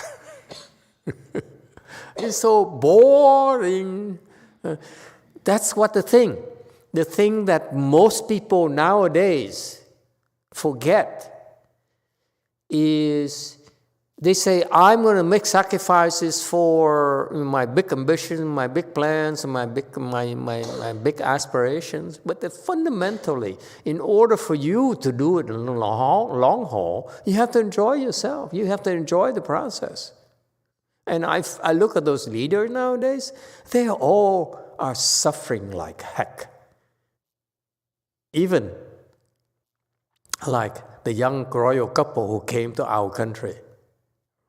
It's so boring. That's what the thing that most people nowadays forget is they say, I'm going to make sacrifices for my big ambition, my big plans, my big aspirations. But fundamentally, in order for you to do it in the long haul, you have to enjoy yourself. You have to enjoy the process. And I look at those leaders nowadays, they all are suffering like heck. Even like the young royal couple who came to our country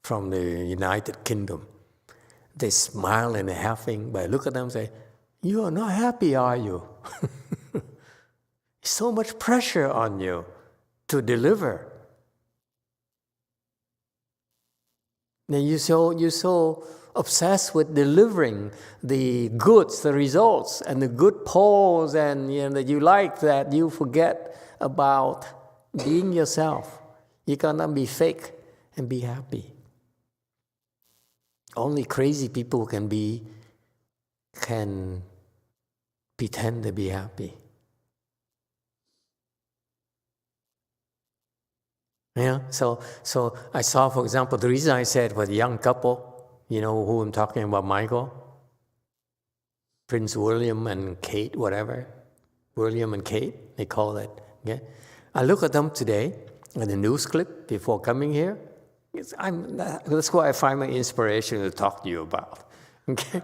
from the United Kingdom. They smile and they're laughing, but I look at them and say, you are not happy, are you? So much pressure on you to deliver. And you're so obsessed with delivering the goods, the results, and the good polls, and that you like that you forget about being yourself. You cannot be fake and be happy. Only crazy people can pretend to be happy. Yeah. So I saw, for example, the reason I said for the young couple, you know who I'm talking about, Michael, Prince William and Kate, whatever, William and Kate, they call it. Okay? I look at them today in the news clip before coming here. That's why I find my inspiration to talk to you about. Okay,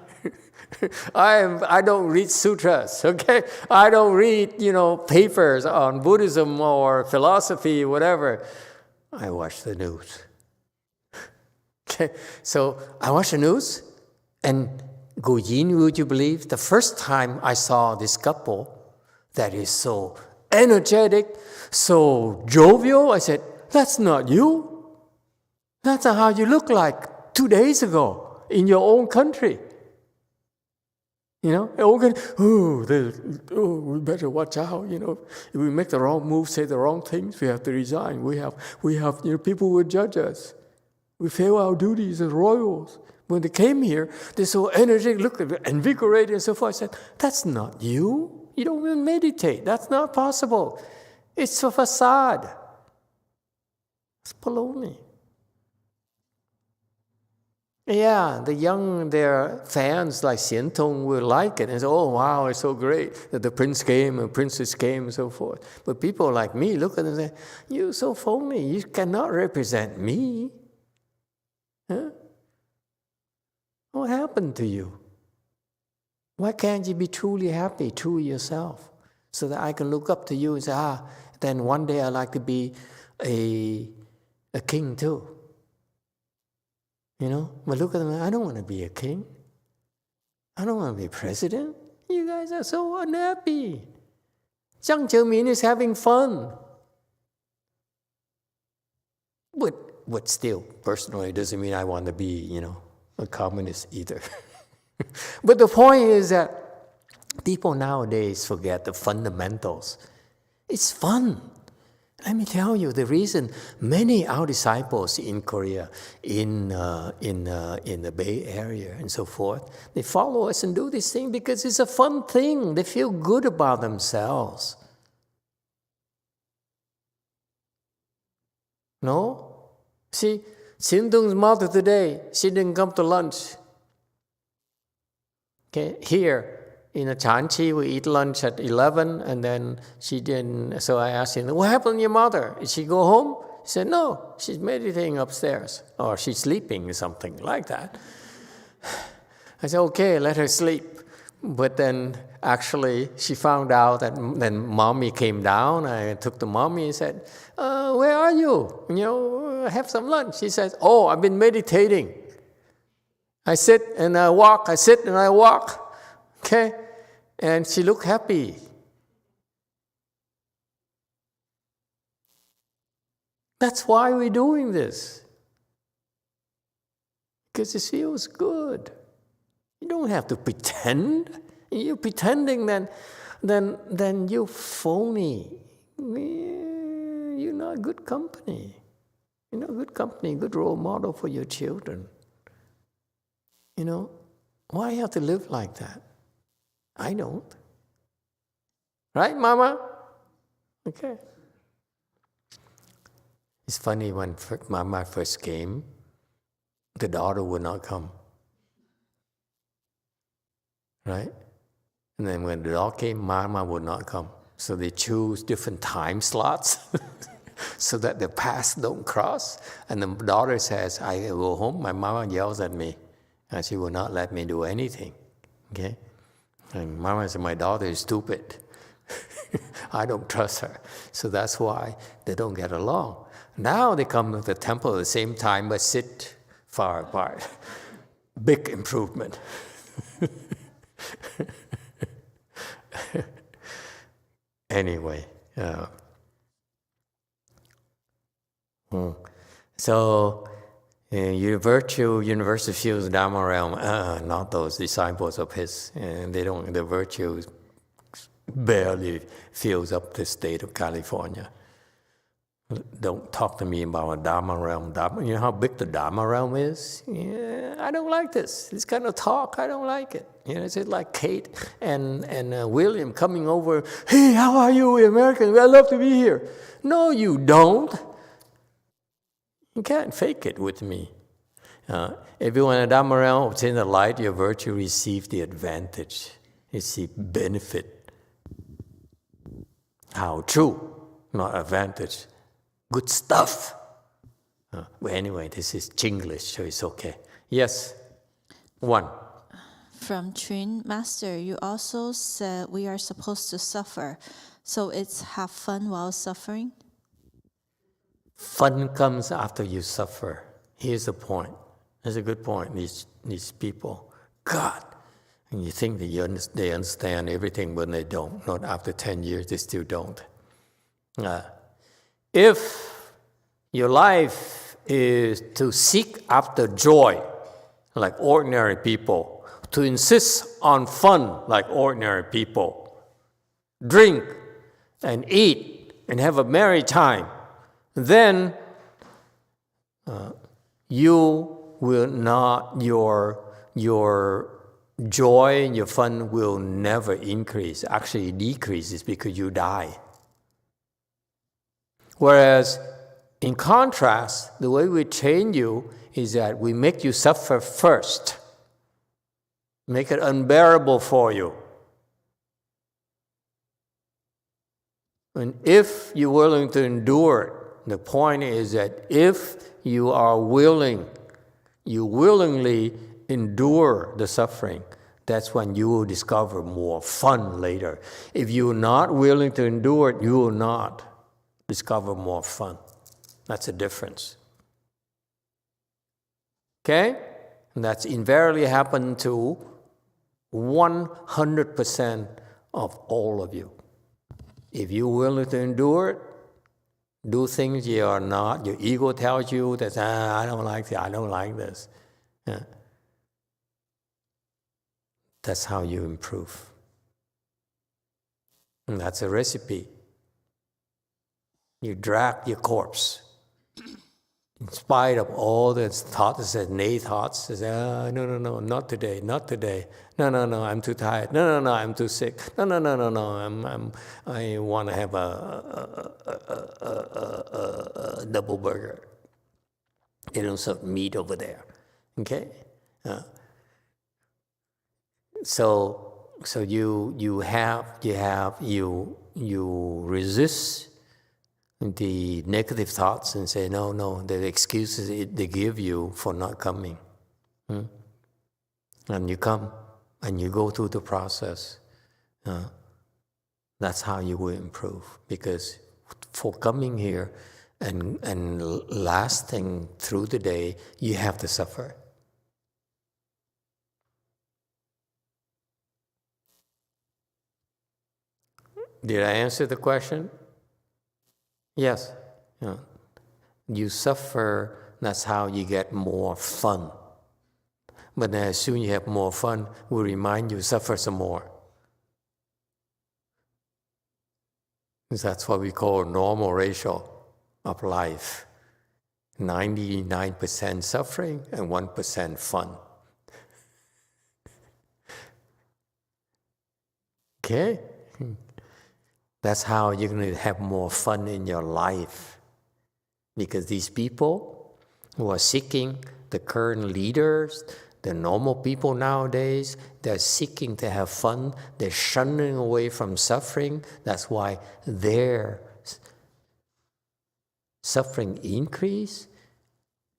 I don't read sutras. Okay, I don't read papers on Buddhism or philosophy, whatever. I watch the news. Okay, so I watch the news, and Yin, would you believe, the first time I saw this couple that is so energetic, so jovial, I said, that's not you. That's not how you look like 2 days ago in your own country. We better watch out. If we make the wrong move, say the wrong things, we have to resign. We have people will judge us. We fail our duties as royals. When they came here, they're so energetic, look invigorated and so forth. I said, that's not you. You don't even meditate. That's not possible. It's a facade. It's baloney. Yeah, their fans like Xian Tong will like it and say, oh, wow, it's so great that the prince came and princess came and so forth. But people like me look at them and say, you're so phony. You cannot represent me. Huh? What happened to you? Why can't you be truly happy, true yourself, so that I can look up to you and say, then one day I'd like to be a king too. But look at them, I don't want to be a king. I don't want to be president. You guys are so unhappy. Jiang Zemin is having fun. But still, personally, it doesn't mean I want to be, a communist either. But the point is that people nowadays forget the fundamentals. It's fun. Let me tell you the reason many our disciples in Korea, in the Bay Area and so forth, they follow us and do this thing because it's a fun thing. They feel good about themselves. No? See, Sindung's mother today, she didn't come to lunch. Okay, here in Chanchi, we eat lunch at 11, and then she didn't. So I asked him, what happened to your mother? Did she go home? He said, no, she's meditating upstairs, or she's sleeping or something like that. I said, okay, let her sleep. But then actually she found out that then mommy came down. I took the mommy and said, where are you? Have some lunch. She says, oh, I've been meditating. I sit and I walk, I sit and I walk. Okay? And she looked happy. That's why we're doing this. Because it feels good. You don't have to pretend. You're pretending, then you're phony. You're not good company. You're not good company, good role model for your children. Why you have to live like that? I don't. Right, Mama? Okay. It's funny, when Mama first came, the daughter would not come. Right? And then when the daughter came, Mama would not come. So they choose different time slots so that the paths don't cross. And the daughter says, I go home, my mama yells at me, and she will not let me do anything. Okay? And Mama said, my daughter is stupid. I don't trust her. So that's why they don't get along. Now they come to the temple at the same time, but sit far apart. Big improvement. Anyway, so virtue, universal fields, Dharma realm, not those disciples of his. And they don't. The virtue barely fills up the state of California. Don't talk to me about a Dharma realm. You know how big the Dharma realm is? Yeah, I don't like this. This kind of talk, I don't like it. It's like Kate and William coming over. Hey, how are you, Americans? I love to be here. No, you don't. You can't fake it with me. If you want a Dharma realm, obtain the light, your virtue receive the advantage. Receive benefit. How? True, not advantage. Good stuff. But anyway, this is Chinglish, so it's okay. Yes? One. From Trin, Master, you also said we are supposed to suffer. So it's have fun while suffering? Fun comes after you suffer. Here's the point. That's a good point. These people, God, and you think they understand everything, but they don't. Not after 10 years, they still don't. If your life is to seek after joy, like ordinary people, to insist on fun, like ordinary people, drink and eat and have a merry time, then you will not, your joy and your fun will never increase. Actually, it decreases because you die. Whereas, in contrast, the way we train you is that we make you suffer first. Make it unbearable for you. And if you're willing to endure it, the point is that if you are willing, you willingly endure the suffering, that's when you will discover more fun later. If you're not willing to endure it, you will not discover more fun. That's the difference. Okay? And that's invariably happened to 100% of all of you. If you're willing to endure it, do things you are not, your ego tells you that, I don't like this, I don't like this. Yeah. That's how you improve. And that's a recipe. You drag your corpse. In spite of all the thoughts, nay thoughts, no, not today, not today. No, I'm too tired. No, I'm too sick. No, I want to have a double burger. They don't serve meat over there. Okay? So you resist the negative thoughts and say, no, the excuses they give you for not coming. And you come. and you go through the process, that's how you will improve. Because for coming here and lasting through the day, you have to suffer. Did I answer the question? Yes. You suffer, that's how you get more fun. But then as soon as you have more fun, we'll remind you suffer some more. That's what we call normal ratio of life. 99% suffering and 1% fun. Okay? That's how you're going to have more fun in your life. Because these people who are seeking, the current leaders, the normal people nowadays, they're seeking to have fun. They're shunning away from suffering. That's why their suffering increase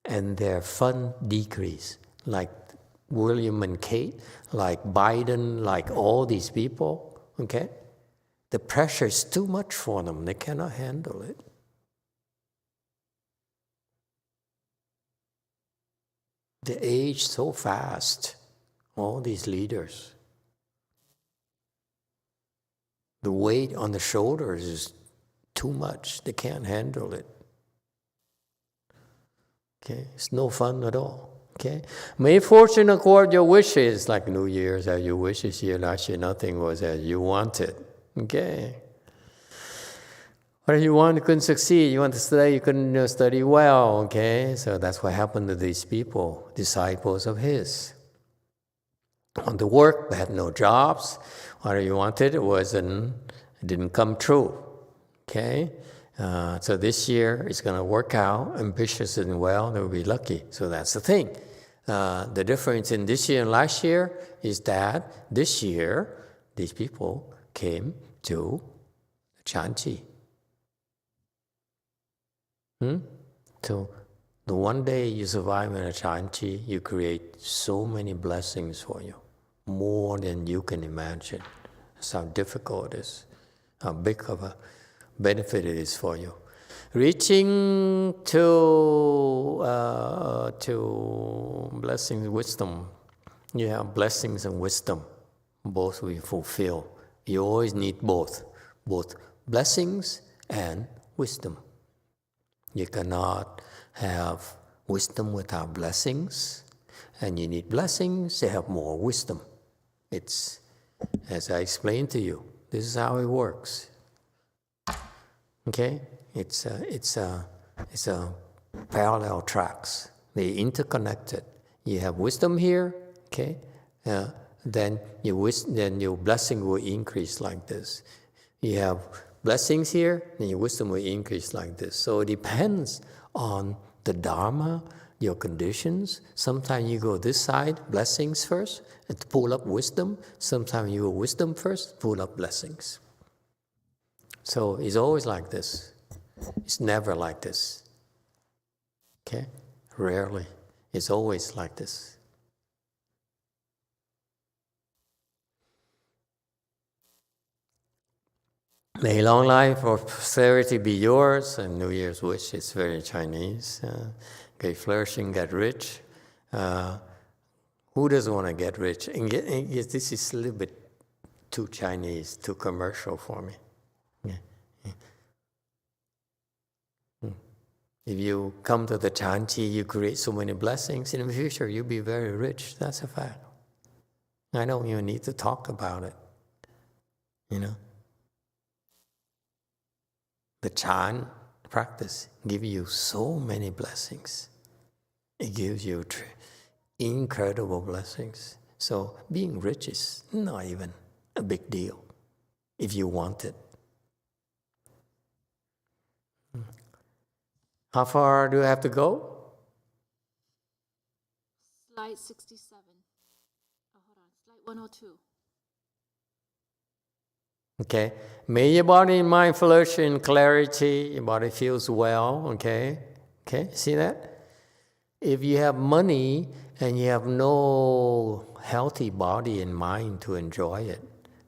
and their fun decrease. Like William and Kate, like Biden, like all these people, okay? The pressure is too much for them. They cannot handle it. They age so fast, all these leaders. The weight on the shoulders is too much. They can't handle it. Okay, it's no fun at all. Okay, may fortune accord your wishes, like New Year's, as you wish this year, last year nothing was as you wanted. Okay. Or you want, you couldn't succeed, you want to study, you couldn't study well, okay? So that's what happened to these people, disciples of his. On the work, they had no jobs. What you wanted, it didn't come true, okay? So this year, it's going to work out, ambitious and well, they will be lucky. So that's the thing. The difference in this year and last year is that this year, these people came to Chanchi. So the one day you survive in a Chanchi, you create so many blessings for you, more than you can imagine. That's how difficult it is, how big of a benefit it is for you. Reaching to blessings, wisdom. You have blessings and wisdom, both we fulfill. You always need both blessings and wisdom. You cannot have wisdom without blessings, and you need blessings to have more wisdom. It's, as I explained to you, this is how it works. Okay? It's a parallel tracks. They interconnected. You have wisdom here, okay? Then your blessing will increase like this. You have blessings here, then your wisdom will increase like this. So it depends on the Dharma, your conditions. Sometimes you go this side, blessings first, and to pull up wisdom. Sometimes you go wisdom first, pull up blessings. So it's always like this. It's never like this. Okay? Rarely. It's always like this. May long life or prosperity be yours, and New Year's wish is very Chinese. Get flourishing, get rich. Who doesn't want to get rich? And this is a little bit too Chinese, too commercial for me. If you come to the Chanchi, you create so many blessings. In the future, you'll be very rich. That's a fact. I don't even need to talk about it. The Chan practice gives you so many blessings. It gives you incredible blessings. So being rich is not even a big deal if you want it. How far do I have to go? Slide 67. Oh, hold on. Slide 102. Okay. May your body and mind flourish in clarity. Your body feels well. Okay. Okay. See that? If you have money and you have no healthy body and mind to enjoy it,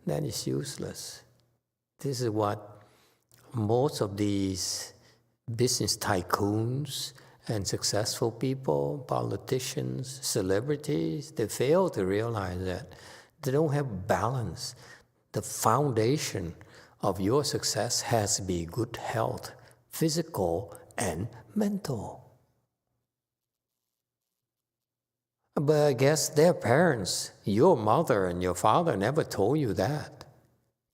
then it's useless. This is what most of these business tycoons and successful people, politicians, celebrities, they fail to realize that they don't have balance. The foundation of your success has to be good health, physical and mental. But I guess their parents, your mother and your father, never told you that.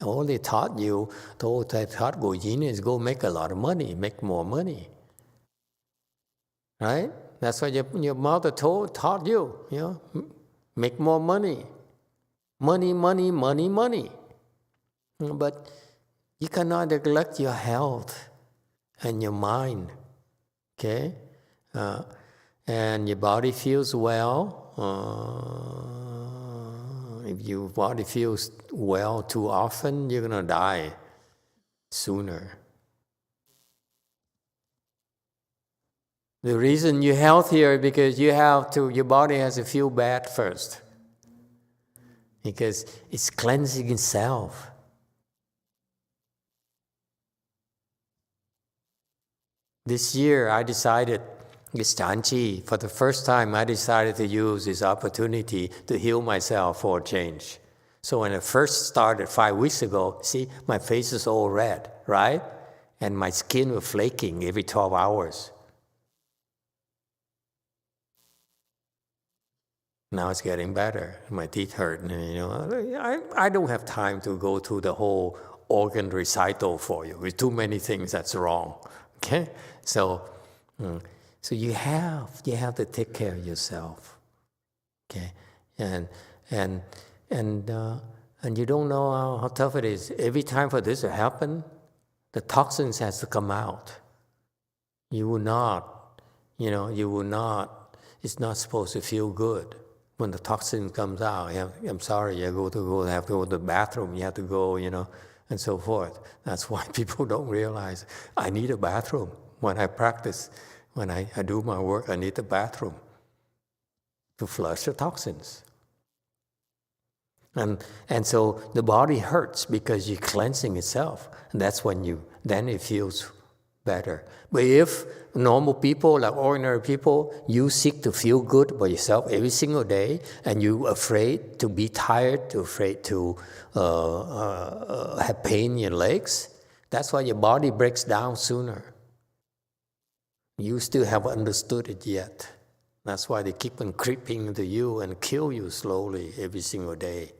All they taught Go Yin is go make a lot of money, make more money. Right? That's what your mother taught you, make more money. Money, money, money, money. But you cannot neglect your health and your mind, okay? And your body feels well. If your body feels well too often, you're going to die sooner. The reason you're healthier is because your body has to feel bad first. Because it's cleansing itself. This year I decided, this Chanchi, for the first time I decided to use this opportunity to heal myself for a change. So when I first started 5 weeks ago, see, my face is all red, right? And my skin was flaking every 12 hours. Now it's getting better. My teeth hurt. I don't have time to go through the whole organ recital for you. With too many things that's wrong. Okay, so you have to take care of yourself. Okay, and you don't know how tough it is. Every time for this to happen, the toxins has to come out. You will not. It's not supposed to feel good. When the toxin comes out, I'm sorry, you have to go to the bathroom, you have to go, and so forth. That's why people don't realize I need a bathroom. When I practice, when I do my work, I need a bathroom to flush the toxins. And so the body hurts because you're cleansing itself. And that's when then it feels better. But if normal people, like ordinary people, you seek to feel good by yourself every single day, and you're afraid to be tired, afraid to have pain in your legs, that's why your body breaks down sooner. You still haven't understood it yet. That's why they keep on creeping into you and kill you slowly every single day.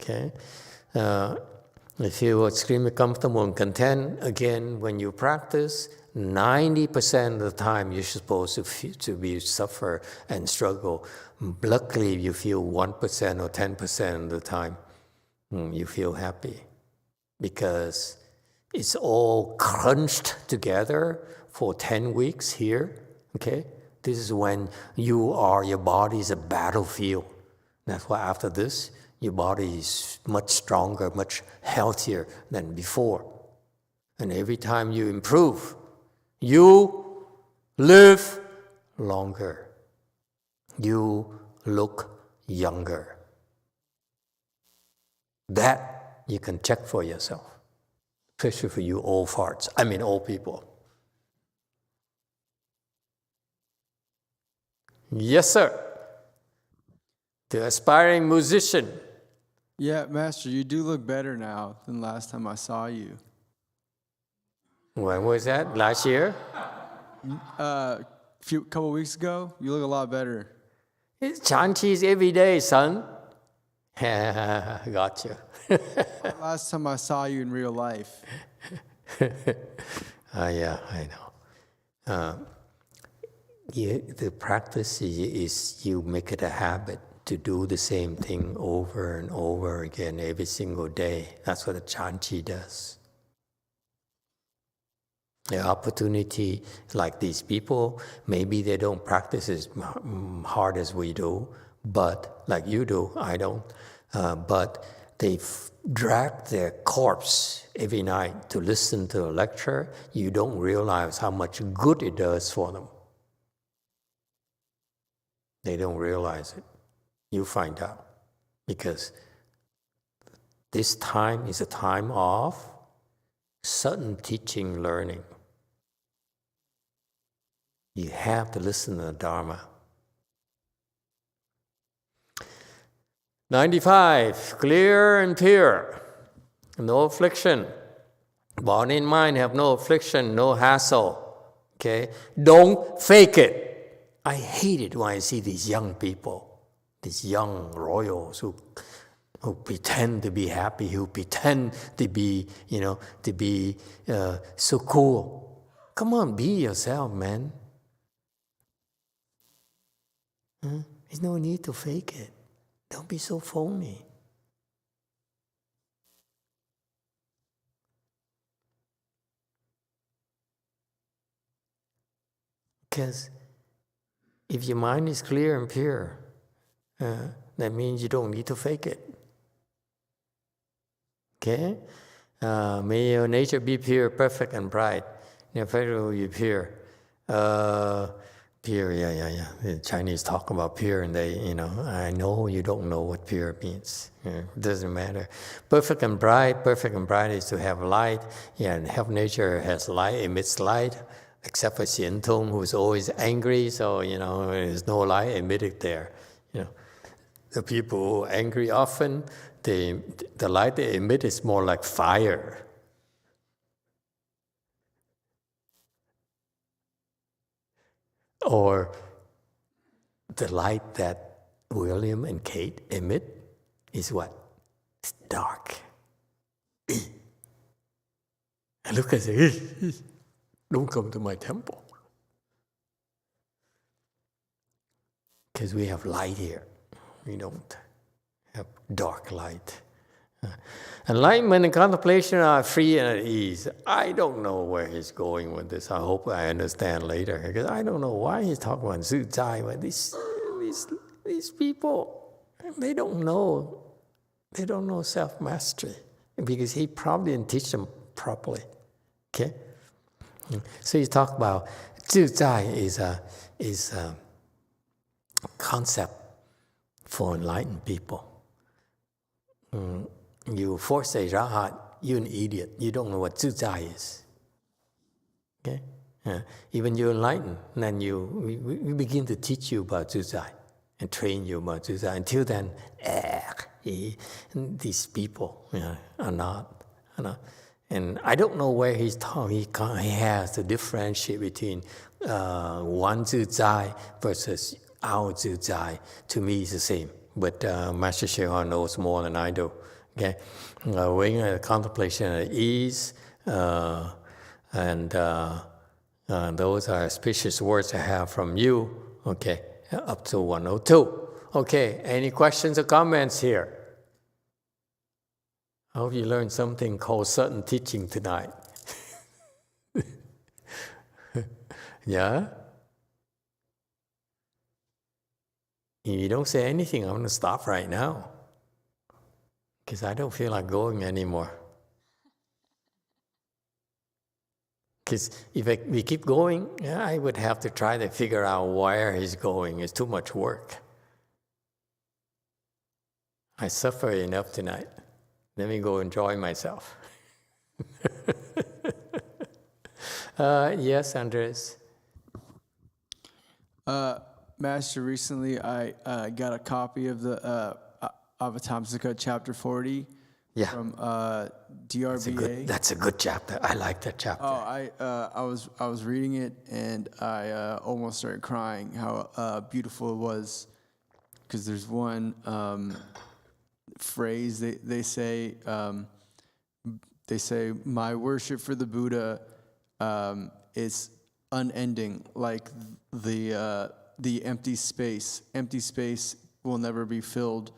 Okay? If you're extremely comfortable and content, again, when you practice, 90% of the time you're supposed to suffer and struggle. Luckily, you feel 1% or 10% of the time you feel happy, because it's all crunched together for 10 weeks here. Okay, this is when your body is a battlefield. That's why after this, your body is much stronger, much healthier than before. And every time you improve, you live longer. You look younger. That you can check for yourself, especially for you old farts. Old people. Yes, sir. The aspiring musician. Yeah, Master, you do look better now than last time I saw you. When was that? Last year? Couple weeks ago, you look a lot better. It's Chanchi's every day, son. Gotcha. Last time I saw you in real life. Yeah, I know. The practice is you make it a habit to do the same thing over and over again every single day. That's what the Chanchi does. The opportunity, like these people, maybe they don't practice as hard as we do, but like you do, I don't. But they drag their corpse every night to listen to a lecture, you don't realize how much good it does for them. They don't realize it. You find out. Because this time is a time of sudden teaching, learning. You have to listen to the Dharma. 95, clear and pure, no affliction. Body and mind have no affliction, no hassle. Okay? Don't fake it. I hate it when I see these young people, these young royals who pretend to be happy, who pretend to be, so cool. Come on, be yourself, man. There's no need to fake it. Don't be so phony. Because if your mind is clear and pure, that means you don't need to fake it. Okay? May your nature be pure, perfect, and bright. Never be pure. Pure, yeah. The Chinese talk about pure, and they, I know you don't know what pure means. It doesn't matter. Perfect and bright is to have light. Yeah, and health nature has light, emits light, except for Xian Tong, who's always angry, so, there's no light emitted there. The people who are angry often, the light they emit is more like fire. Or the light that William and Kate emit is what? It's dark. I look and say, don't come to my temple. Because we have light here. We don't have dark light. Enlightenment and contemplation are free and at ease. I don't know where he's going with this. I hope I understand later, because I don't know why he's talking about Zhu Zai. But these people, they don't know self-mastery, because he probably didn't teach them properly. Okay, so he's talking about Zhu Zai is a concept for enlightened people. You force a rahat, you're an idiot. You don't know what Zhu Zai is. Okay? Even you're enlightened, then we begin to teach you about Zhu Zai and train you about Zhu Zai. Until then, these people are not. And I don't know where he's talking. He has to differentiate between one Zhu Zai versus our Zhu Zai. To me, it's the same. But Master Shehan knows more than I do. Okay, weighing contemplation at ease, and those are auspicious words I have from you. Okay, up to 102. Okay, any questions or comments here? I hope you learned something called sudden teaching tonight. Yeah? If you don't say anything, I'm going to stop right now. Because I don't feel like going anymore. Because if we keep going, I would have to try to figure out where he's going. It's too much work. I suffer enough tonight. Let me go enjoy myself. Yes, Andres? Master, recently I got a copy of the Avatamsaka chapter 40 from DRBA. That's a good chapter. I like that chapter. Oh, I was reading it, and I almost started crying. How beautiful it was, because there's one phrase they say. They say, "My worship for the Buddha is unending, like the empty space. Empty space will never be filled."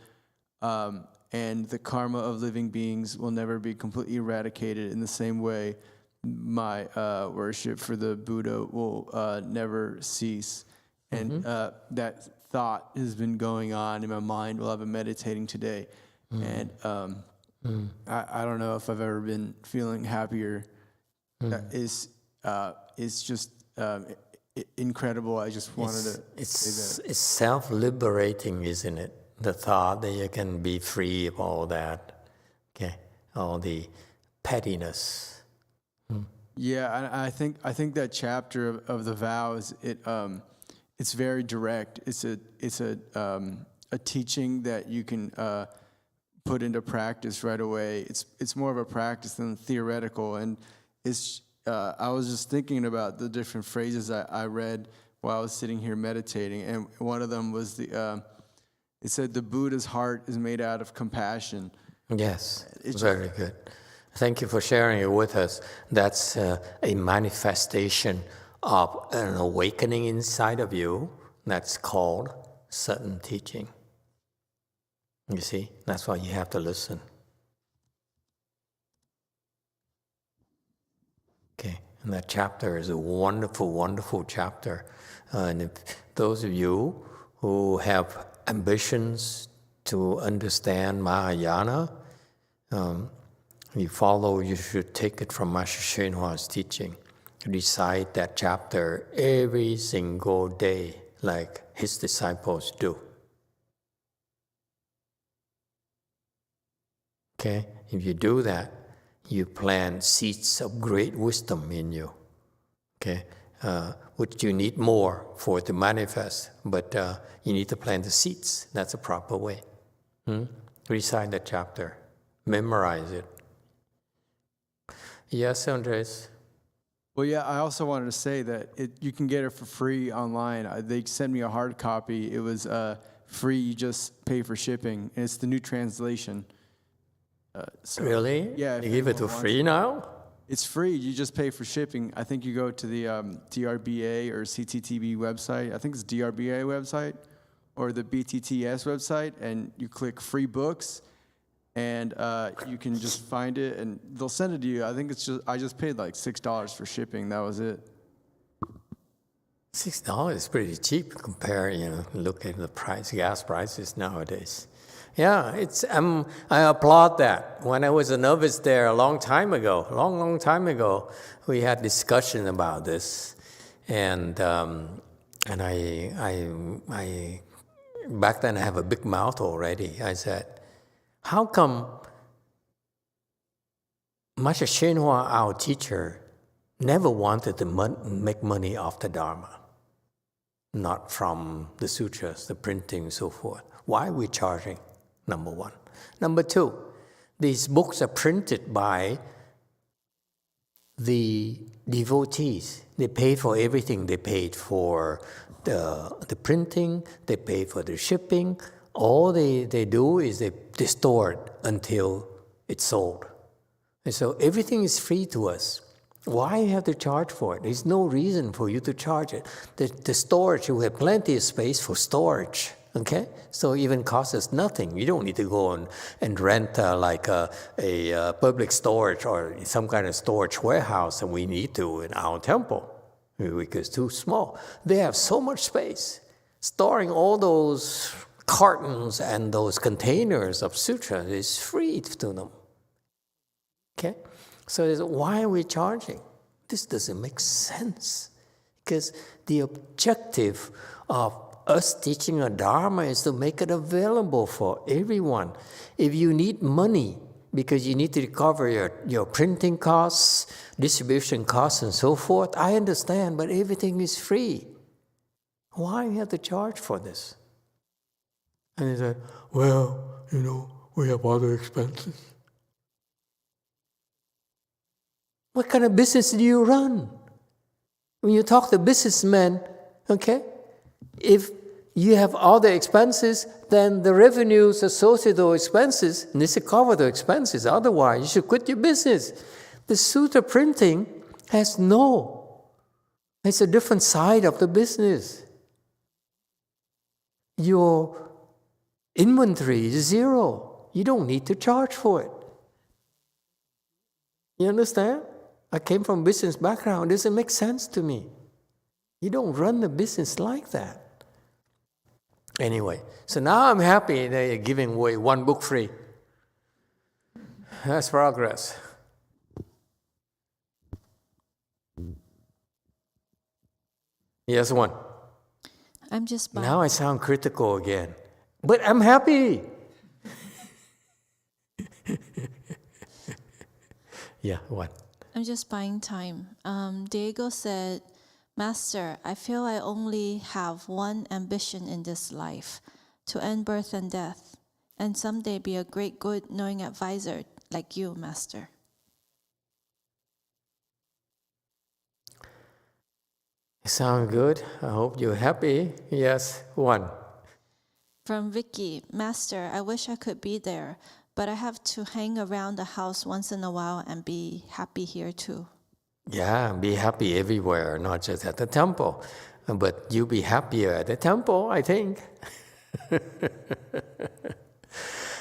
And the karma of living beings will never be completely eradicated. In the same way, my worship for the Buddha will never cease. And that thought has been going on in my mind while I've been meditating today. And I don't know if I've ever been feeling happier. It's just incredible. I just wanted to say that. It's self-liberating, isn't it? The thought that you can be free of all that, okay, all the pettiness. Yeah, I think that chapter of the vows, it's very direct. It's a teaching that you can put into practice right away. It's more of a practice than theoretical, and it's. I was just thinking about the different phrases I read while I was sitting here meditating, and one of them was it said the Buddha's heart is made out of compassion. Yes, very good. Thank you for sharing it with us. That's a manifestation of an awakening inside of you that's called sudden teaching. You see, that's why you have to listen. Okay, and that chapter is a wonderful, wonderful chapter. And if those of you who have ambitions to understand Mahayana, you should take it from Master XhonHua's teaching. Recite that chapter every single day, like his disciples do. Okay, if you do that, you plant seeds of great wisdom in you, okay? Which you need more for it to manifest, but you need to plant the seeds. That's a proper way. Recite that chapter. Memorize it. Yes, Andres? Well, yeah, I also wanted to say that you can get it for free online. They sent me a hard copy. It was free, you just pay for shipping, and it's the new translation. Really? Yeah. You give it to free now? It's free. You just pay for shipping. I think you go to the DRBA or CTTB website. I think it's DRBA website or the BTTS website, and you click free books, and you can just find it, and they'll send it to you. I just paid like $6 for shipping. That was it. $6 is pretty cheap compared, look at the price, gas prices nowadays. Yeah, I applaud that. When I was a novice there a long time ago, long time ago, we had discussion about this, and I back then I have a big mouth already. I said, how come Master XhonHua, our teacher, never wanted to make money off the Dharma, not from the sutras, the printing, and so forth? Why are we charging? Number one. Number two, these books are printed by the devotees. They pay for everything. They paid for the printing, they pay for the shipping. All they do is they store it until it's sold. And so everything is free to us. Why you have to charge for it? There's no reason for you to charge it. The storage, you have plenty of space for storage. Okay, so even costs us nothing. You don't need to go and rent like a public storage or some kind of storage warehouse, and we need to in our temple because it's too small. They have so much space. Storing all those cartons and those containers of sutras is free to them. Okay, so why are we charging? This doesn't make sense, because the objective of us teaching a Dharma is to make it available for everyone. If you need money because you need to cover your printing costs, distribution costs, and so forth, I understand, but everything is free. Why you have to charge for this? And he said, well, we have other expenses. What kind of business do you run? When you talk to businessmen, okay, if you have other expenses, then the revenues associated with those expenses need to cover the expenses. Otherwise, you should quit your business. The sutra printing it's a different side of the business. Your inventory is zero. You don't need to charge for it. You understand? I came from a business background. It doesn't make sense to me. You don't run the business like that. Anyway, so now I'm happy they're giving away one book free. That's progress. Yes, one. I'm just buying. Now I sound critical again. But I'm happy. Yeah, one. I'm just buying time. Diego said, Master, I feel I only have one ambition in this life, to end birth and death, and someday be a great good knowing advisor like you, Master. Sound good? I hope you're happy. Yes, one. From Vicky, Master, I wish I could be there, but I have to hang around the house once in a while and be happy here too. Yeah, be happy everywhere, not just at the temple. But you be happier at the temple, I think.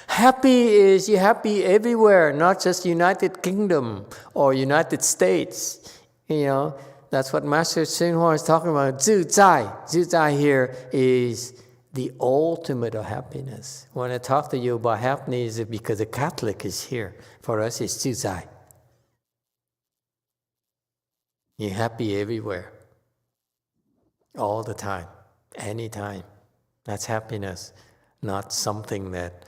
Happy is you happy everywhere, not just United Kingdom or United States. You know, that's what Master YongHua is talking about. 自在. 自在 here is the ultimate of happiness. When I talk to you about happiness, it's because the Catholic is here. For us, it's 自在. You're happy everywhere, all the time, anytime. That's happiness, not something that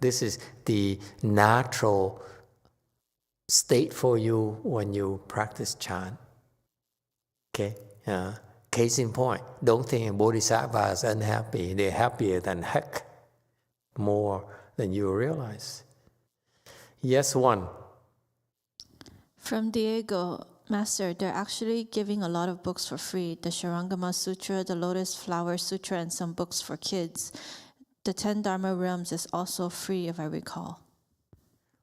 this is the natural state for you when you practice chant. Okay? Case in point, don't think bodhisattvas are unhappy. They're happier than heck, more than you realize. Yes, one. From Diego, Master, they're actually giving a lot of books for free. The Sharangama Sutra, the Lotus Flower Sutra, and some books for kids. The 10 Dharma realms is also free, if I recall.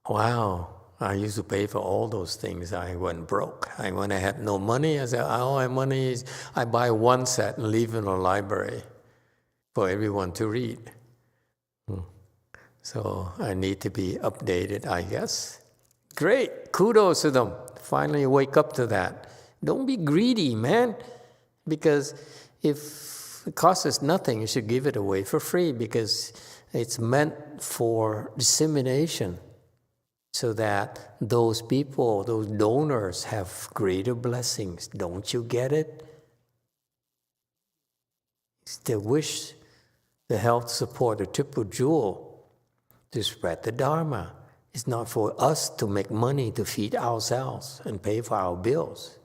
Wow. I used to pay for all those things. I went broke. When I had no money, I said, all my money is, I buy one set and leave it in a library for everyone to read. So I need to be updated, I guess. Great. Kudos to them. Finally wake up to that. Don't be greedy, man. Because if it costs us nothing, you should give it away for free because it's meant for dissemination so that those people, those donors have greater blessings. Don't you get it? It's the wish, the health support, the triple jewel to spread the Dharma. It's not for us to make money to feed ourselves and pay for our bills.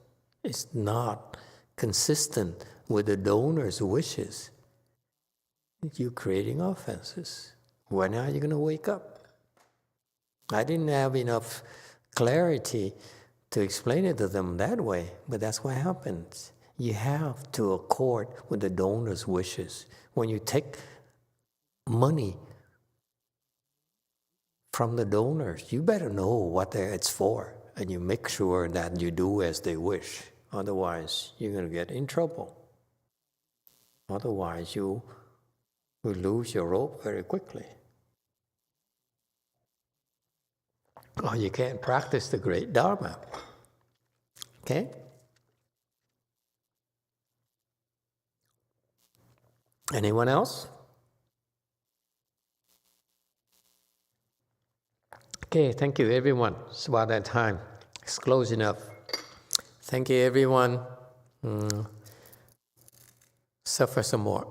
It's not consistent with the donor's wishes. You're creating offenses. When are you going to wake up? I didn't have enough clarity to explain it to them that way, but that's what happens. You have to accord with the donor's wishes. When you take money from the donors, you better know what it's for, and you make sure that you do as they wish. Otherwise, you're going to get in trouble. Otherwise, you will lose your rope very quickly. Or you can't practice the great Dharma. Okay? Anyone else? Okay, thank you everyone. It's about that time. It's close enough. Thank you everyone. Suffer some more.